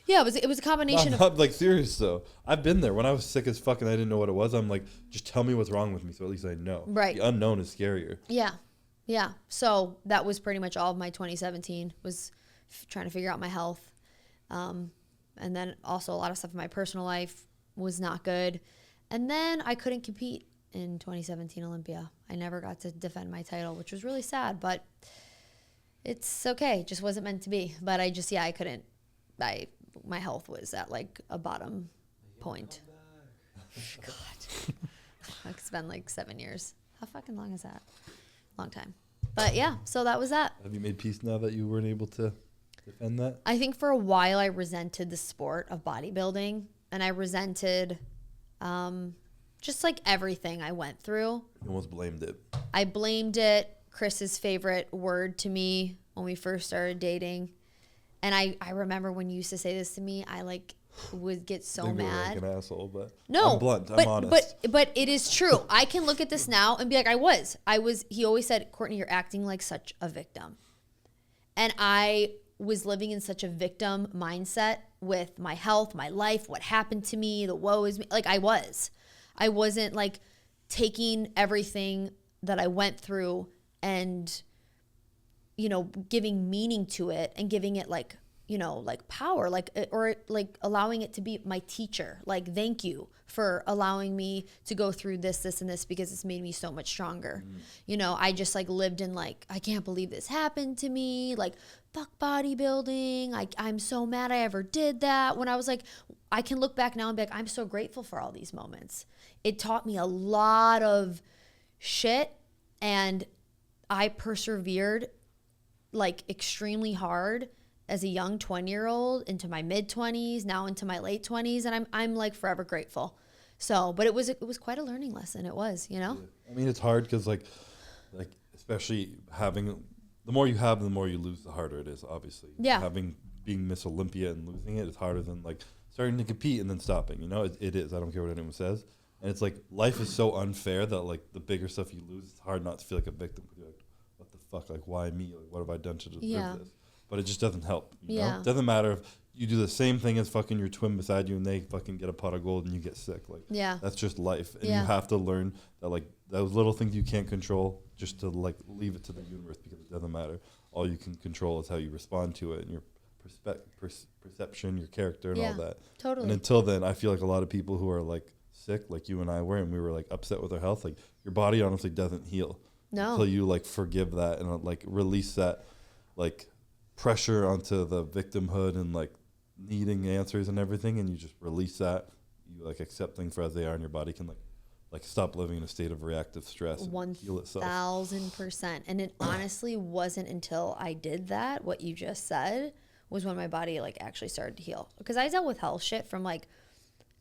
Yeah, it was a combination of... I'm like serious though. I've been there. When I was sick as fuck and I didn't know what it was, I'm like, just tell me what's wrong with me so at least I know. Right. The unknown is scarier. Yeah. Yeah. So that was pretty much all of my 2017 was trying to figure out my health. And then also a lot of stuff in my personal life was not good. And then I couldn't compete in 2017 Olympia. I never got to defend my title, which was really sad, but it's okay. It just wasn't meant to be. But I couldn't. My health was at like a bottom point. God. It's been like 7 years. How fucking long is that? Long time. But yeah, so that was that. Have you made peace now that you weren't able to defend that? I think for a while I resented the sport of bodybuilding, and I resented just like everything I went through. You almost blamed it. I blamed it. Chris's favorite word to me when we first started dating. And I remember when you used to say this to me, I like would get so mad. Like an asshole, but no, I'm blunt. I'm honest. But it is true. I can look at this now and be like, I was. He always said, Courtney, you're acting like such a victim. And I was living in such a victim mindset with my health, my life, what happened to me, the woe is me. Like I wasn't like taking everything that I went through and, you know, giving meaning to it and giving it like, you know, like power, like, or like allowing it to be my teacher. Like, thank you for allowing me to go through this, and this, because it's made me so much stronger. You know, I just like lived in like, I can't believe this happened to me. Like, fuck bodybuilding. I'm so mad I ever did that. When I was like, I can look back now and be like, I'm so grateful for all these moments. It taught me a lot of shit, and I persevered like extremely hard as a young 20-year-old into my mid-20s, now into my late 20s, and I'm like forever grateful. So, but it was quite a learning lesson. It was, you know. Yeah. I mean, it's hard because like especially having the more you have, the more you lose, the harder it is. Obviously, yeah. Being Miss Olympia and losing it is harder than like starting to compete and then stopping. You know, it is. I don't care what anyone says. And it's like life is so unfair that like the bigger stuff you lose, it's hard not to feel like a victim. You're like, what the fuck? Like, why me? Like, what have I done to deserve this? But it just doesn't help. You know? It doesn't matter if you do the same thing as fucking your twin beside you and they fucking get a pot of gold and you get sick. Like, that's just life. And you have to learn that like those little things you can't control, just to like leave it to the universe, because it doesn't matter. All you can control is how you respond to it and your perception, your character, and all that. Totally. And until then, I feel like a lot of people who are like sick, like you and I were, and we were like upset with our health, like your body honestly doesn't heal. No. Until you like forgive that and like release that like pressure onto the victimhood and like needing answers and everything, and you just release that. You like accept things for as they are, and your body can like stop living in a state of reactive stress and heal itself. 1,000%. And it honestly wasn't until I did that, what you just said, was when my body like actually started to heal. Because I dealt with health shit from like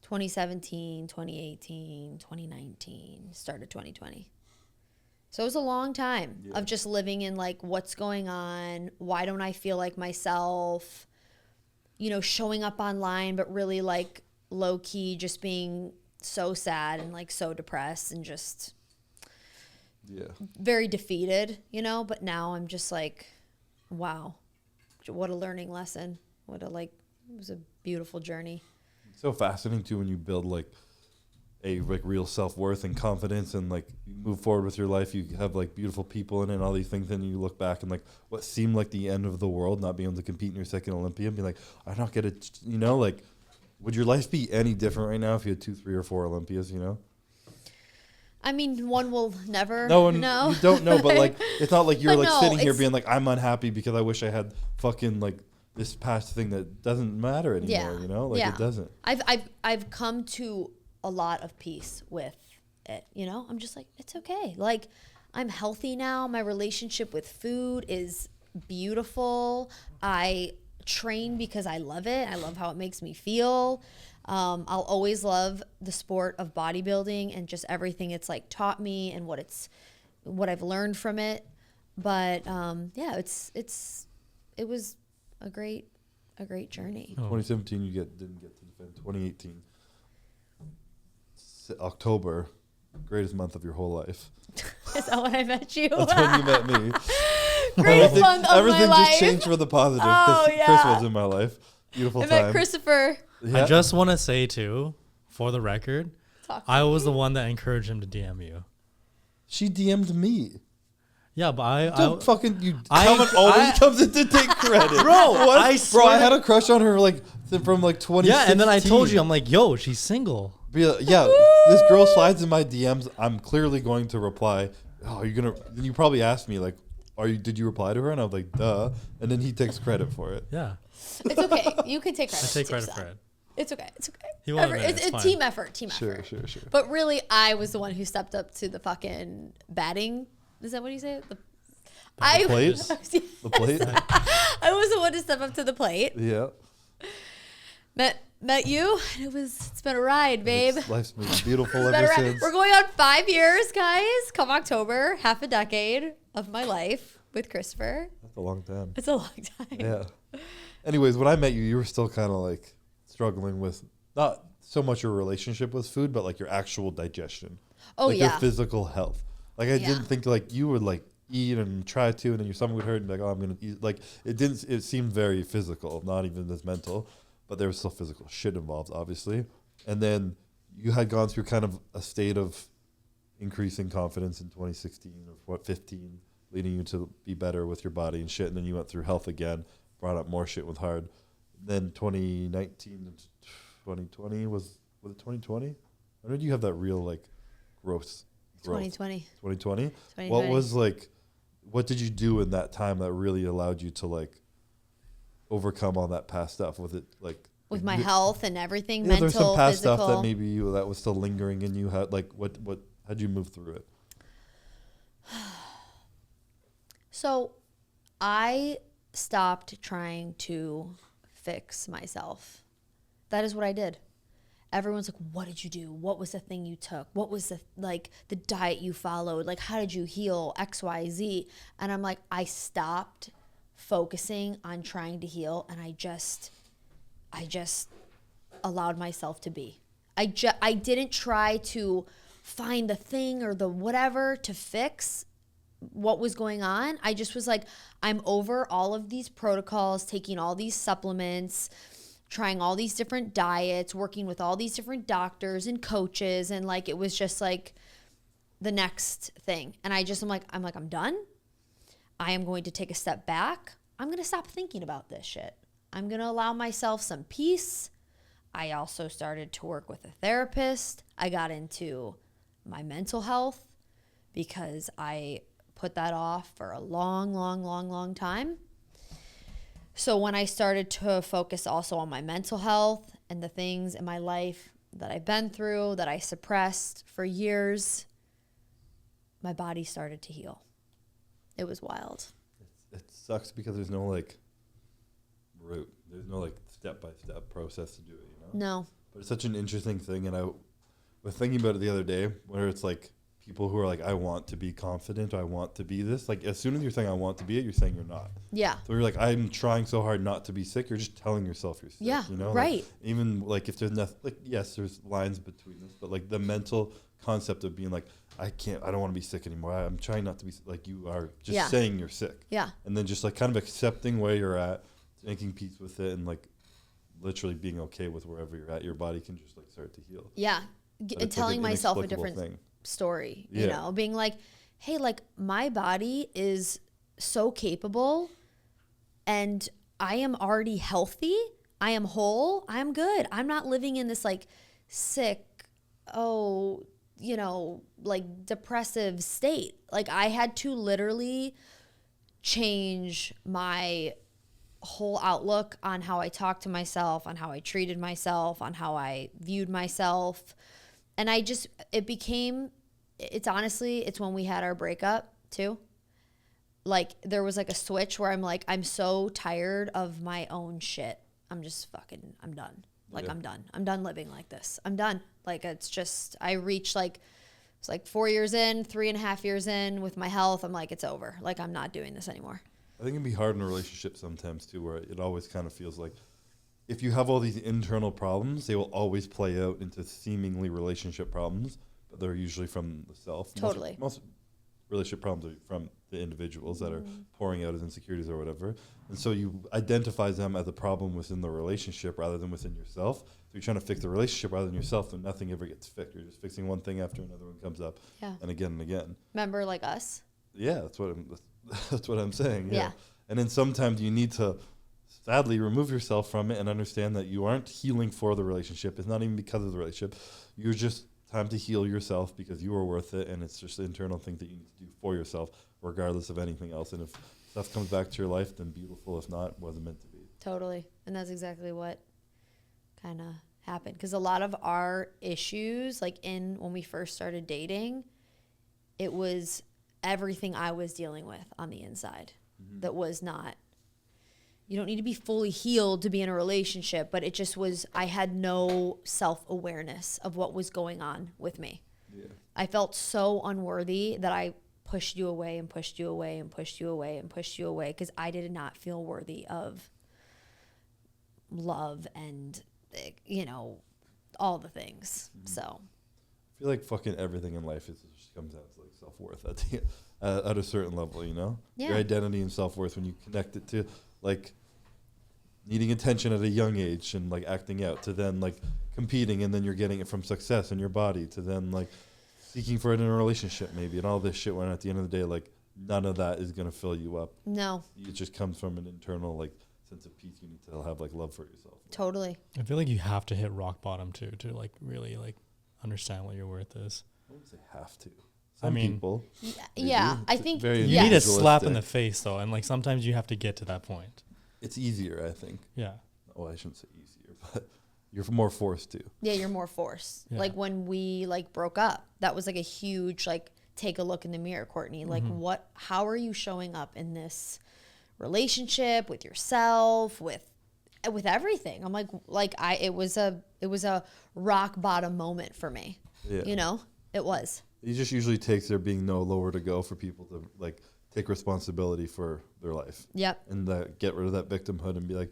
2017, 2018, 2019, started 2020. So it was a long time of just living in like, what's going on? Why don't I feel like myself? You know, showing up online, but really like low key, just being so sad and like so depressed and just very defeated, you know? But now I'm just like, wow, what a learning lesson. It was a beautiful journey. It's so fascinating too when you build like a like real self-worth and confidence, and like you move forward with your life, you have like beautiful people in it and all these things, and you look back and like what seemed like the end of the world, not being able to compete in your second Olympia, and be like, I don't get it, you know, like would your life be any different right now if you had 2, 3, or 4 Olympias, you know? I mean, one will never No one, know. you don't know, but like it's not like you're But like no, sitting here it's- being like, I'm unhappy because I wish I had fucking like this past thing that doesn't matter anymore, Yeah. you know? Like Yeah. it doesn't. I've come to a lot of peace with it, you know? I'm just like, it's okay. Like, I'm healthy now. My relationship with food is beautiful. I train because I love it. I love how it makes me feel. I'll always love the sport of bodybuilding and just everything it's like taught me and what I've learned from it. But yeah, it was a great journey. 2017, didn't get to defend. 2018, October, greatest month of your whole life. Is that when I met you? That's when you met me. Greatest month of my everything life. just changed for the positive Oh, because yeah. Chris was in my life. Beautiful I time. met Christopher. Yeah. I just want to say too, for the record, Talk I to was me. the one that encouraged him to DM you. She DM'd me. Yeah, but I Don't fucking you. I- Comment always I- comes in to take credit, Bro, What? I bro, swear I to- had a crush on her like from like 2016. yeah, and then I told you, I'm like, yo, she's single. Yeah, this girl slides in my DMs. I'm clearly going to reply. Oh, you're gonna? Then you probably asked me like, Did you reply to her? And I was like, duh. And then he takes credit for it. Yeah, It's okay. You can take credit. I take to credit yourself. for it. It's okay. It's okay. He won't Every- admit it, it's it's a fine. team effort. Team Sure. effort. But really, I was the one who stepped up to the fucking batting. Is that what you say? The plate? The plate? I was the one to step up to the plate. Yeah. Met you. And it's been a ride, babe. Life's been beautiful It's been ever a ride. since. We're going on 5 years, guys. Come October, half a decade of my life with Christopher. That's a long time. It's a long time. Yeah. Anyways, when I met you, you were still kind of like struggling with not so much your relationship with food, but like your actual digestion. Oh, like yeah. your physical health. Like I Yeah. didn't think like you would like eat and try to, and then your stomach would hurt and be like, oh, I'm gonna eat. Like it seemed very physical, not even as mental, but there was still physical shit involved, obviously. And then you had gone through kind of a state of increasing confidence in 2016 or 15, leading you to be better with your body and shit. And then you went through health again, brought up more shit with hard. Then 2019 and 2020 was it 2020? When did you have that real like growth? 2020. 2020. 2020. What was like? What did you do in that time that really allowed you to like overcome all that past stuff? Was it like With like, my you- health and everything, Yeah, mental, there's some past physical. stuff that maybe that was still lingering in you. How like what how'd you move through it? So I stopped trying to fix myself. That is what I did. Everyone's like, what did you do? What was the thing you took? What was the diet you followed? Like, how did you heal X, Y, Z? And I'm like, I stopped focusing on trying to heal. And I just allowed myself to be. I didn't try to find the thing or the whatever to fix what was going on. I just was like, I'm over all of these protocols, taking all these supplements, trying all these different diets, working with all these different doctors and coaches. And like, it was just like the next thing. And I'm like, I'm done. I am going to take a step back. I'm going to stop thinking about this shit. I'm going to allow myself some peace. I also started to work with a therapist. I got into my mental health because I put that off for a long time. So when I started to focus also on my mental health and the things in my life that I've been through, that I suppressed for years, my body started to heal. It was wild. It sucks because there's no like route. There's no like step-by-step process to do it, you know? No. But it's such an interesting thing, and I was thinking about it the other day, where it's like people who are like, I want to be confident, I want to be this. Like, as soon as you're saying I want to be it, you're saying you're not. Yeah. So you're like, I'm trying so hard not to be sick. You're just telling yourself you're sick. Yeah, You know? right. Like, even like if there's nothing, like yes, there's lines between this, but like the mental concept of being like, I don't want to be sick anymore. I'm trying not to be like you are just Yeah. saying you're sick. Yeah. And then just like kind of accepting where you're at, making peace with it, and like literally being okay with wherever you're at. Your body can just like start to heal. Yeah. But it's telling like an myself a inexplicable different thing. story, Yeah. you know, being like, hey, like my body is so capable and I am already healthy. I am whole. I'm good. I'm not living in this like sick, you know, like depressive state. Like I had to literally change my whole outlook on how I talked to myself, on how I treated myself, on how I viewed myself. And it's honestly, it's when we had our breakup too. Like there was like a switch where I'm like, I'm so tired of my own shit. I'm done. Like Yeah. I'm done living like this. I'm done. Like it's just, I reached like, it's like 4 years in, 3.5 years in with my health. I'm like, it's over. Like I'm not doing this anymore. I think it can be hard in a relationship sometimes too, where it always kind of feels like if you have all these internal problems, they will always play out into seemingly relationship problems, but they're usually from the self. Totally. Most relationship problems are from the individuals that are pouring out as insecurities or whatever. And so you identify them as a problem within the relationship rather than within yourself. So you're trying to fix the relationship rather than yourself, and nothing ever gets fixed. You're just fixing one thing after another one comes up, Yeah. and again and again. Remember like us? Yeah, that's what I'm saying. Yeah. And then sometimes you need to sadly remove yourself from it and understand that you aren't healing for the relationship. It's not even because of the relationship. You're just time to heal yourself because you are worth it, and it's just an internal thing that you need to do for yourself regardless of anything else. And if stuff comes back to your life, then beautiful. If not, it wasn't meant to be. Totally. And that's exactly what kind of happened. Because a lot of our issues, like when we first started dating, it was everything I was dealing with on the inside that was not, you don't need to be fully healed to be in a relationship, but it just was, I had no self-awareness of what was going on with me. Yeah. I felt so unworthy that I pushed you away and pushed you away and pushed you away and pushed you away because I did not feel worthy of love and, you know, all the things. So I feel like fucking everything in life just comes down to like self-worth at a certain level, you know? Yeah. Your identity and self-worth, when you connect it to like needing attention at a young age and like acting out, to then like competing and then you're getting it from success in your body, to then like seeking for it in a relationship maybe, and all this shit, when at the end of the day, like none of that is going to fill you up. no, It just comes from an internal like sense of peace. You need to have like love for yourself. totally. I feel like you have to hit rock bottom too to like really like understand what your worth is. I wouldn't say have to. I Some mean, people. Yeah, Maybe. I It's think very You yeah. need a slap in the individualistic. face though, and like sometimes you have to get to that point. It's easier, I think. Yeah. Oh, I shouldn't say easier, but you're more forced to. Yeah, you're more forced. Yeah. Like when we like broke up, that was like a huge like take a look in the mirror, Courtney. Like how are you showing up in this relationship with yourself, with everything? I'm like it was a rock bottom moment for me. Yeah. You know? It was. It just usually takes there being no lower to go for people to like take responsibility for their life Yep. and get rid of that victimhood and be like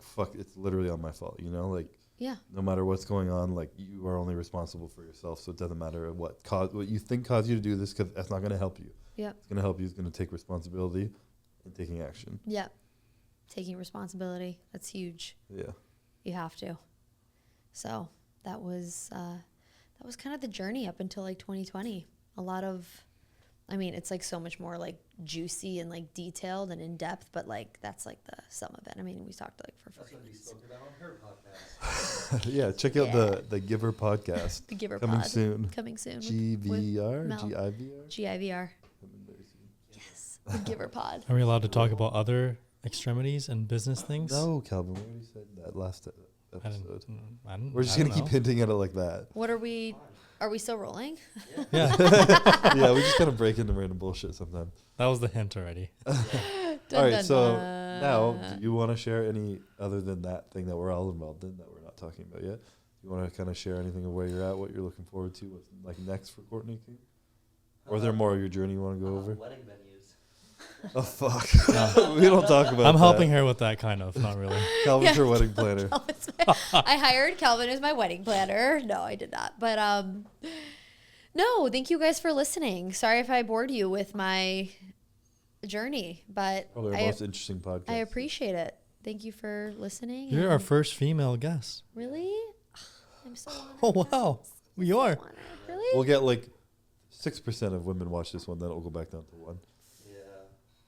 fuck, it's literally on my fault, you know? Like Yeah. no matter what's going on, like you are only responsible for yourself. So it doesn't matter what you think caused you to do this, because that's not going to help you. Yep. It's going to help you. It's going to take responsibility and taking action. Yep. Taking responsibility. That's huge. Yeah. You have to. So that was kind of the journey up until like 2020. A lot of, I mean, it's like so much more like juicy and like detailed and in depth, but like that's like the sum of it. I mean, we talked like for That's 40 what you minutes. spoke about on her podcast. Yeah. Check out Yeah. the Giver podcast. The Giver Coming Pod. soon. Coming soon. GVR? Mel. GIVR? GIVR. Coming very soon. Yes. The Giver Pod. Are we allowed to talk about other extremities and business things? No, Calvin, we already said that last I didn't. episode. I didn't We're just I going to don't keep know. hinting at it like that. What are we still rolling? Yeah, Yeah, we just kind of break into random bullshit sometimes. that was the hint already. All right, so now, do you want to share any, other than that thing that we're all involved in that we're not talking about yet? Do you want to kind of share anything of where you're at, what you're looking forward to, what's like next for Courtney King? Or is there more of your journey you want to go over? Wedding venues. Oh, fuck. We don't talk about I'm that. helping her with that kind of, not really. Calvin's her wedding planner. I hired Calvin as my wedding planner. No, I did not. But no, thank you guys for listening. Sorry if I bored you with my journey, but Probably our most interesting podcast. I appreciate it. Thank you for listening. You're our first female guest. Really? I'm so honored. Oh wow! You are. Really? We'll get like 6% of women watch this one, then it'll go back down to 1.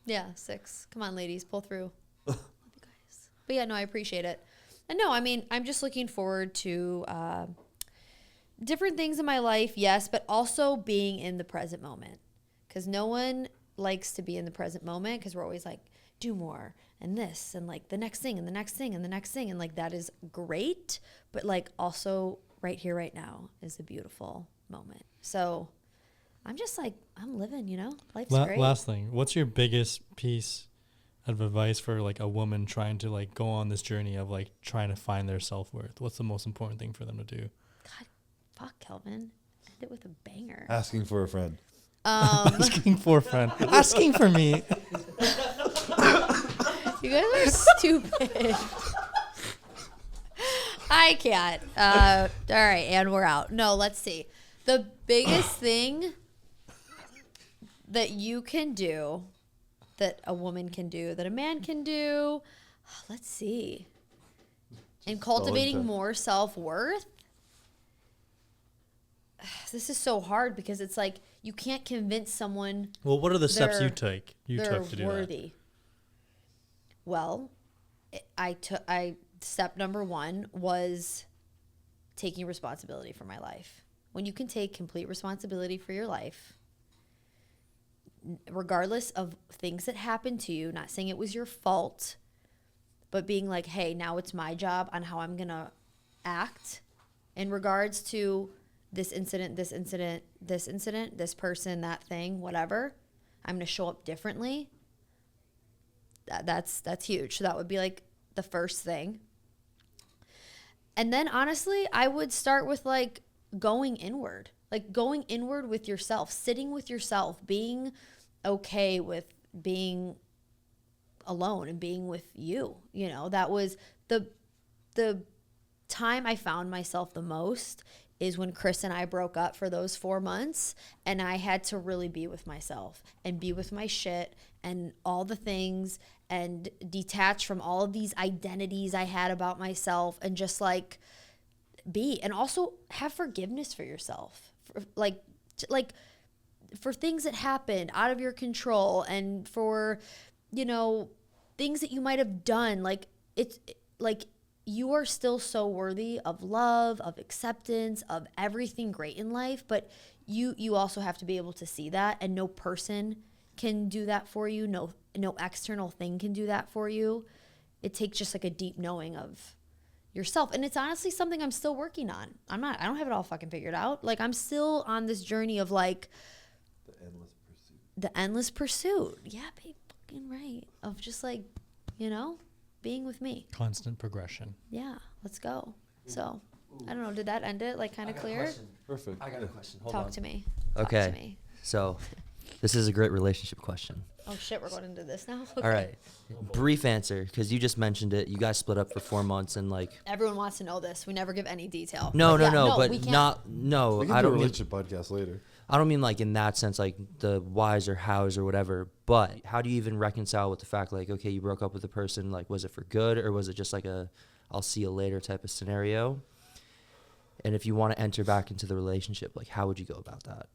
Yeah, 6. Come on, ladies, pull through. Love you guys. But yeah, no, I appreciate it. And no, I mean, I'm just looking forward to different things in my life, yes, but also being in the present moment. Because no one likes to be in the present moment because we're always like, do more and this and like the next thing and the next thing and the next thing. And like that is great, but like also right here, right now is a beautiful moment. So I'm just like, I'm living, you know, life's great. Last thing, what's your biggest piece of advice for like a woman trying to like go on this journey of like trying to find their self-worth? What's the most important thing for them to do? God, fuck, Kelvin. End it with a banger. Asking for a friend. Asking for a friend. Asking for me. You guys are stupid. I can't. All right, and we're out. No, let's see. The biggest thing that you can do, that a woman can do, that a man can do, let's see. In cultivating more self-worth. This is so hard because it's like you can't convince someone. Well, what are the steps you they're took to do worthy. that? Well, step number 1 was taking responsibility for my life. When you can take complete responsibility for your life, regardless of things that happen to you, not saying it was your fault, but being like, hey, now it's my job on how I'm going to act in regards to this incident, this incident, this incident, this person, that thing, whatever. I'm going to show up differently. That's huge. So that would be like the first thing. And then honestly, I would start with like going inward with yourself, sitting with yourself, being okay with being alone and being with you. You know, that was the time I found myself the most is when Chris and I broke up for those 4 months, and I had to really be with myself and be with my shit and all the things and detach from all of these identities I had about myself and just like be, and also have forgiveness for yourself, for things that happened out of your control and for, you know, things that you might have done. Like it's like you are still so worthy of love, of acceptance, of everything great in life, but you also have to be able to see that, and no person can do that for you. No external thing can do that for you. It takes just like a deep knowing of yourself. And it's honestly something I'm still working on. I don't have it all fucking figured out. Like I'm still on this journey of like the endless pursuit. Yeah, babe, fucking right. Of just like, you know, being with me. Constant progression. Yeah, let's go. So, I don't know. Did that end it like kind of clear? Perfect. I got a question. Hold Talk on. to me. Okay. Talk to me. So, this is a great relationship question. Oh shit, we're going into this now. Okay. All right. Brief answer, because you just mentioned it. You guys split up for 4 months and like. Everyone wants to know this. We never give any detail. No, But no, yeah, no, but we can't. We can I do a don't mean. relationship podcast later. I don't mean like in that sense, like the whys or hows or whatever, but how do you even reconcile with the fact like, okay, you broke up with a person, like was it for good or was it just like a I'll see you later type of scenario? And if you want to enter back into the relationship, like how would you go about that?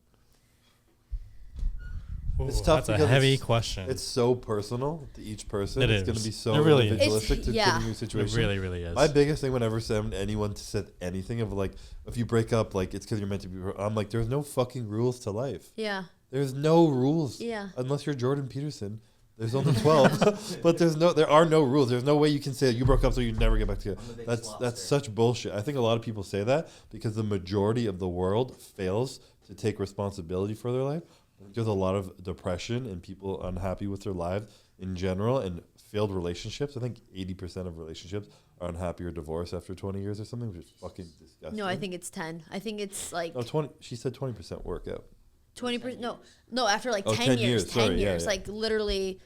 Ooh, It's tough that's a because heavy question. It's so personal to each person. It It's is. going to be so It really is. individualistic It's- to yeah. fit in your It situation. really, really is. My biggest thing whenever anyone said anything of like, if you break up, like it's because you're meant to be. I'm like, there's no fucking rules to life. Yeah. There's no rules. Yeah. Unless you're Jordan Peterson. There's only 12, but there are no rules. There's no way you can say you broke up so you never get back together. That's such bullshit. I think a lot of people say that because the majority of the world fails to take responsibility for their life. There's a lot of depression and people unhappy with their lives in general and failed relationships. I think 80% of relationships are unhappy or divorced after 20 years or something, which is fucking disgusting. No, I think it's 10. I think it's like No, 20. She said 20% workout. 20%. No, after like Oh, 10 years. 10 Sorry, yeah, years. yeah. Like literally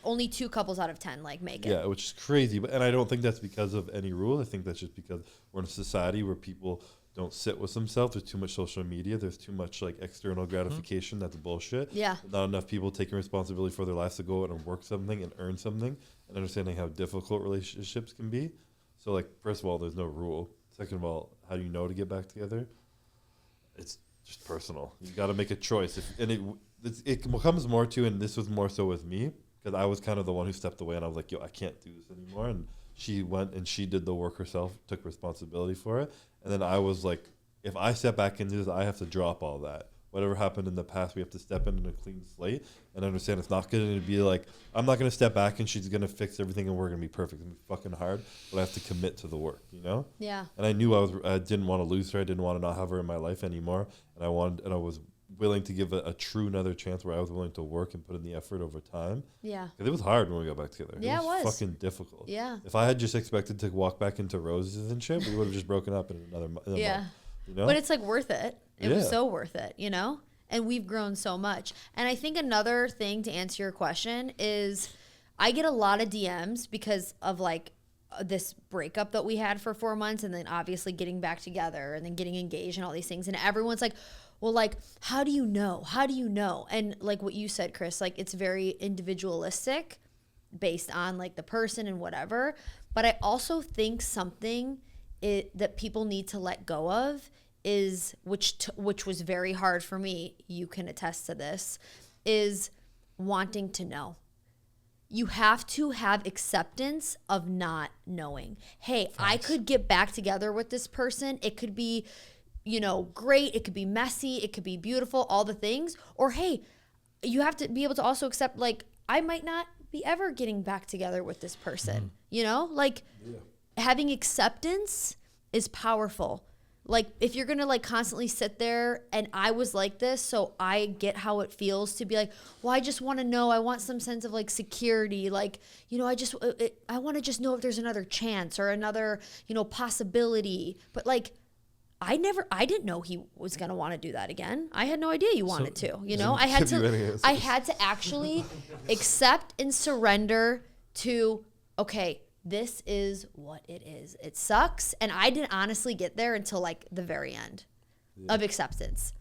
only 2 couples out of 10 like make it. Yeah, which is crazy. And I don't think that's because of any rule. I think that's just because we're in a society where people don't sit with themselves. There's too much social media. There's too much like external gratification. That's bullshit. Yeah. Not enough people taking responsibility for their lives to go out and work something and earn something and understanding how difficult relationships can be. So like, first of all, there's no rule. Second of all, how do you know to get back together? It's just personal. You got to make a choice. It becomes more too, and this was more so with me, because I was kind of the one who stepped away, and I was like, yo, I can't do this anymore. And she went and she did the work herself, took responsibility for it. And then I was like, if I step back into this, I have to drop all that. Whatever happened in the past, we have to step in a clean slate and understand it's not going to be like, I'm not going to step back and she's going to fix everything and we're going to be perfect. It's going to be fucking hard, but I have to commit to the work, you know? Yeah. And I knew I didn't want to lose her. I didn't want to not have her in my life anymore. And I was willing to give a true another chance, where I was willing to work and put in the effort over time. Yeah. 'Cause it was hard when we got back together. Yeah, it was. It was Fucking difficult. Yeah. If I had just expected to walk back into roses and shit, we would have just broken up in another month. Yeah. You know? But it's like worth it. It was Yeah. so worth it, you know? And we've grown so much. And I think another thing to answer your question is I get a lot of DMs because of like this breakup that we had for 4 months, and then obviously getting back together and then getting engaged and all these things. And everyone's like, well, like, how do you know? How do you know? And like what you said, Chris, like it's very individualistic based on like the person and whatever. But I also think something that people need to let go of is, which was very hard for me, you can attest to this, is wanting to know. You have to have acceptance of not knowing. Hey, Thanks. I could get back together with this person. It could be, you know, great. It could be messy. It could be beautiful, all the things. Or, hey, you have to be able to also accept, like, I might not be ever getting back together with this person. You know, like having acceptance is powerful. Like if you're going to like constantly sit there, and I was like this, so I get how it feels to be like, well, I just want to know, I want some sense of like security. Like, you know, I want to just know if there's another chance or another, you know, possibility. But like, I didn't know he was going to want to do that again. I had no idea you wanted to, you know, I had to actually accept and surrender to, okay, this is what it is. It sucks. And I didn't honestly get there until like the very end of acceptance.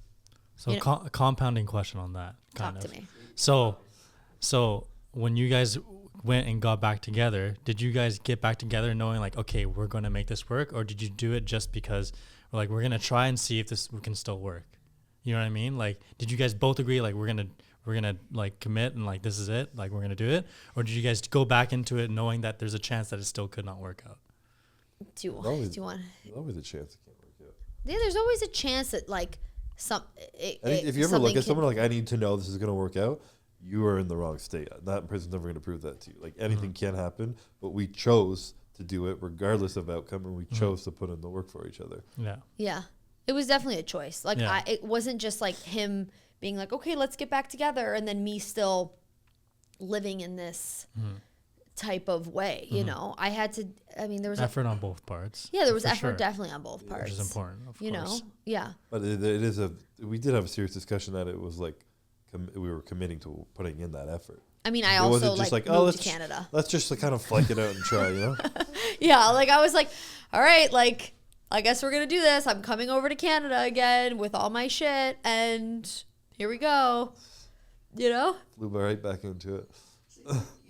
So a compounding question on that. Talk to me. So when you guys went and got back together, did you guys get back together knowing like, okay, we're going to make this work? Or did you do it just because we're going to try and see if this can still work? You know what I mean? Like, did you guys both agree like we're going to like commit and like this is it, like we're gonna do it? Or did you guys go back into it knowing that there's a chance that it still could not work out? Do you want There's always a chance it can't work out. Yeah, there's always a chance that like if you ever look at someone like, I need to know this is gonna work out, you are in the wrong state. That person's never gonna prove that to you. Like anything can happen, but we chose to do it regardless of outcome, and we chose to put in the work for each other. Yeah, it was definitely a choice. Like it wasn't just like him being like, okay, let's get back together, and then me still living in this type of way, you know. I had to, I mean, there was effort on both parts. Yeah, there was effort definitely on both parts. Which is important, of course. Know? Yeah. But we did have a serious discussion that it was like, we were committing to putting in that effort. I mean, I also like moved to Canada. Let's just like kind of flake it out and try, you know? Yeah, like I was like, all right, like, I guess we're going to do this. I'm coming over to Canada again with all my shit, and here we go. You know? Flew right back into it.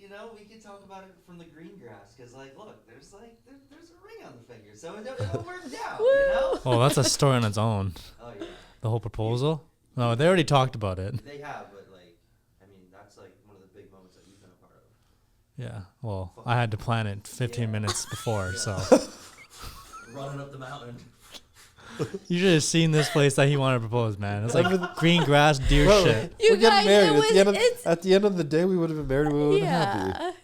You know, we could talk about it from the green grass, because, like, look, there's a ring on the finger, so it worked out, you know? Oh, that's a story on its own. Oh, yeah. The whole proposal? No, they already talked about it. They have, but, like, I mean, that's, like, one of the big moments that you've been a part of. Yeah, well, I had to plan it 15 minutes before, so. Running up the mountain. You should have seen this place that he wanted to propose, man. It's like green grass, deer shit. You We're guys, getting married. At the end of the day, we would have been married. We would have been happy.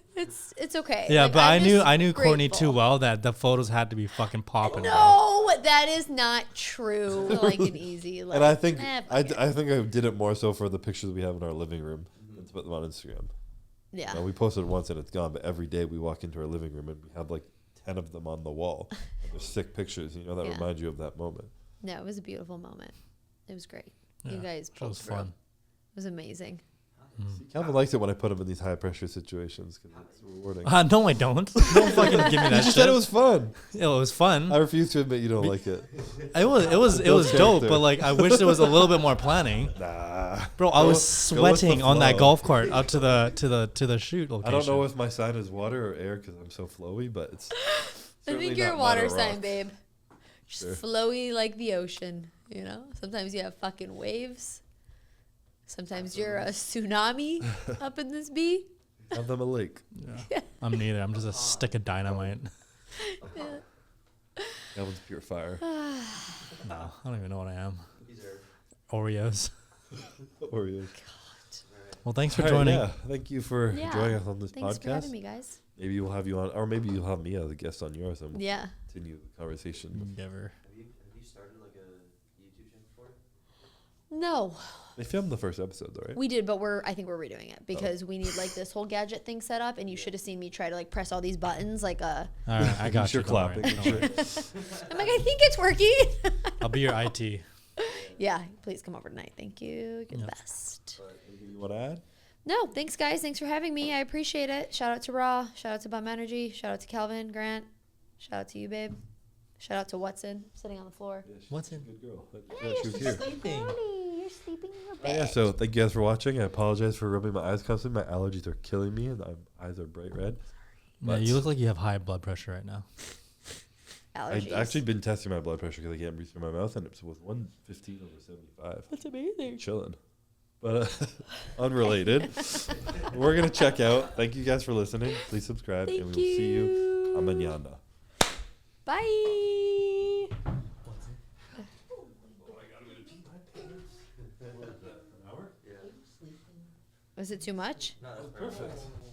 It's okay. Yeah, like, but I knew grateful. Courtney too well that the photos had to be fucking popping. No, that is not true. Like an easy. Like, And I think I think I did it more so for the pictures we have in our living room and to put them on Instagram. Yeah. We posted it once and it's gone, but every day we walk into our living room and we have like 10 of them on the wall. And they're sick pictures, you know, that remind you of that moment. No, it was a beautiful moment. It was great. Yeah, You guys it was fun. It was amazing. See, Calvin likes it when I put him in these high pressure situations because it's rewarding. No, I don't. Don't fucking give me that You shit. just said it was fun. It was fun. I refuse to admit you don't like it. It was dope, but like I wish there was a little bit more planning. Nah, Bro, I was Go with the sweating on that flow. golf cart out to the shoot location. I don't know if my sign is water or air because I'm so flowy, but it's. I certainly think you're a not water mud or sign, rock. babe. Just Sure. flowy like the ocean, you know? Sometimes you have fucking waves. Sometimes you're a tsunami up in this bee. Have them a lake. Yeah. I'm neither. I'm just a stick of dynamite. That one's pure fire. No, I don't even know what I am. Oreos. Oreos. Well, thanks for All right, joining. yeah. Thank you for Yeah. joining us on this Thanks for having podcast. me, guys. Maybe we'll have you on, or maybe you'll have me as a guest on yours, and we'll Yeah. continue the conversation. Never. Have you started like a YouTube channel before? No, They filmed the first episode, though, right? we did, but I think we're redoing it because we need like this whole gadget thing set up, and you should have seen me try to like press all these buttons like a. All right, I got You're you. Don't worry. clapping. Don't worry. I'm like, I think it's working. I'll be your IT. Yeah, please come over tonight. Thank you. You're the Yep. best. Anything you want to add? No, thanks guys. Thanks for having me. I appreciate it. Shout out to Raw. Shout out to Bum Energy. Shout out to Calvin, Grant. Shout out to you, babe. Shout out to Watson sitting on the floor. Yeah, she's What's a in- good girl. Hey, She was here. Courtney, you're sleeping in your Oh, bed. yeah, so thank you guys for watching. I apologize for rubbing my eyes constantly. My allergies are killing me, and my eyes are bright red. Yeah, you look like you have high blood pressure right now. Allergies. I've actually been testing my blood pressure because I can't breathe through my mouth, and it was 115/75. That's amazing. Chilling. But unrelated, we're going to check out. Thank you guys for listening. Please subscribe, and we will see you mañana. Bye. Was it too much? No, that's Perfect.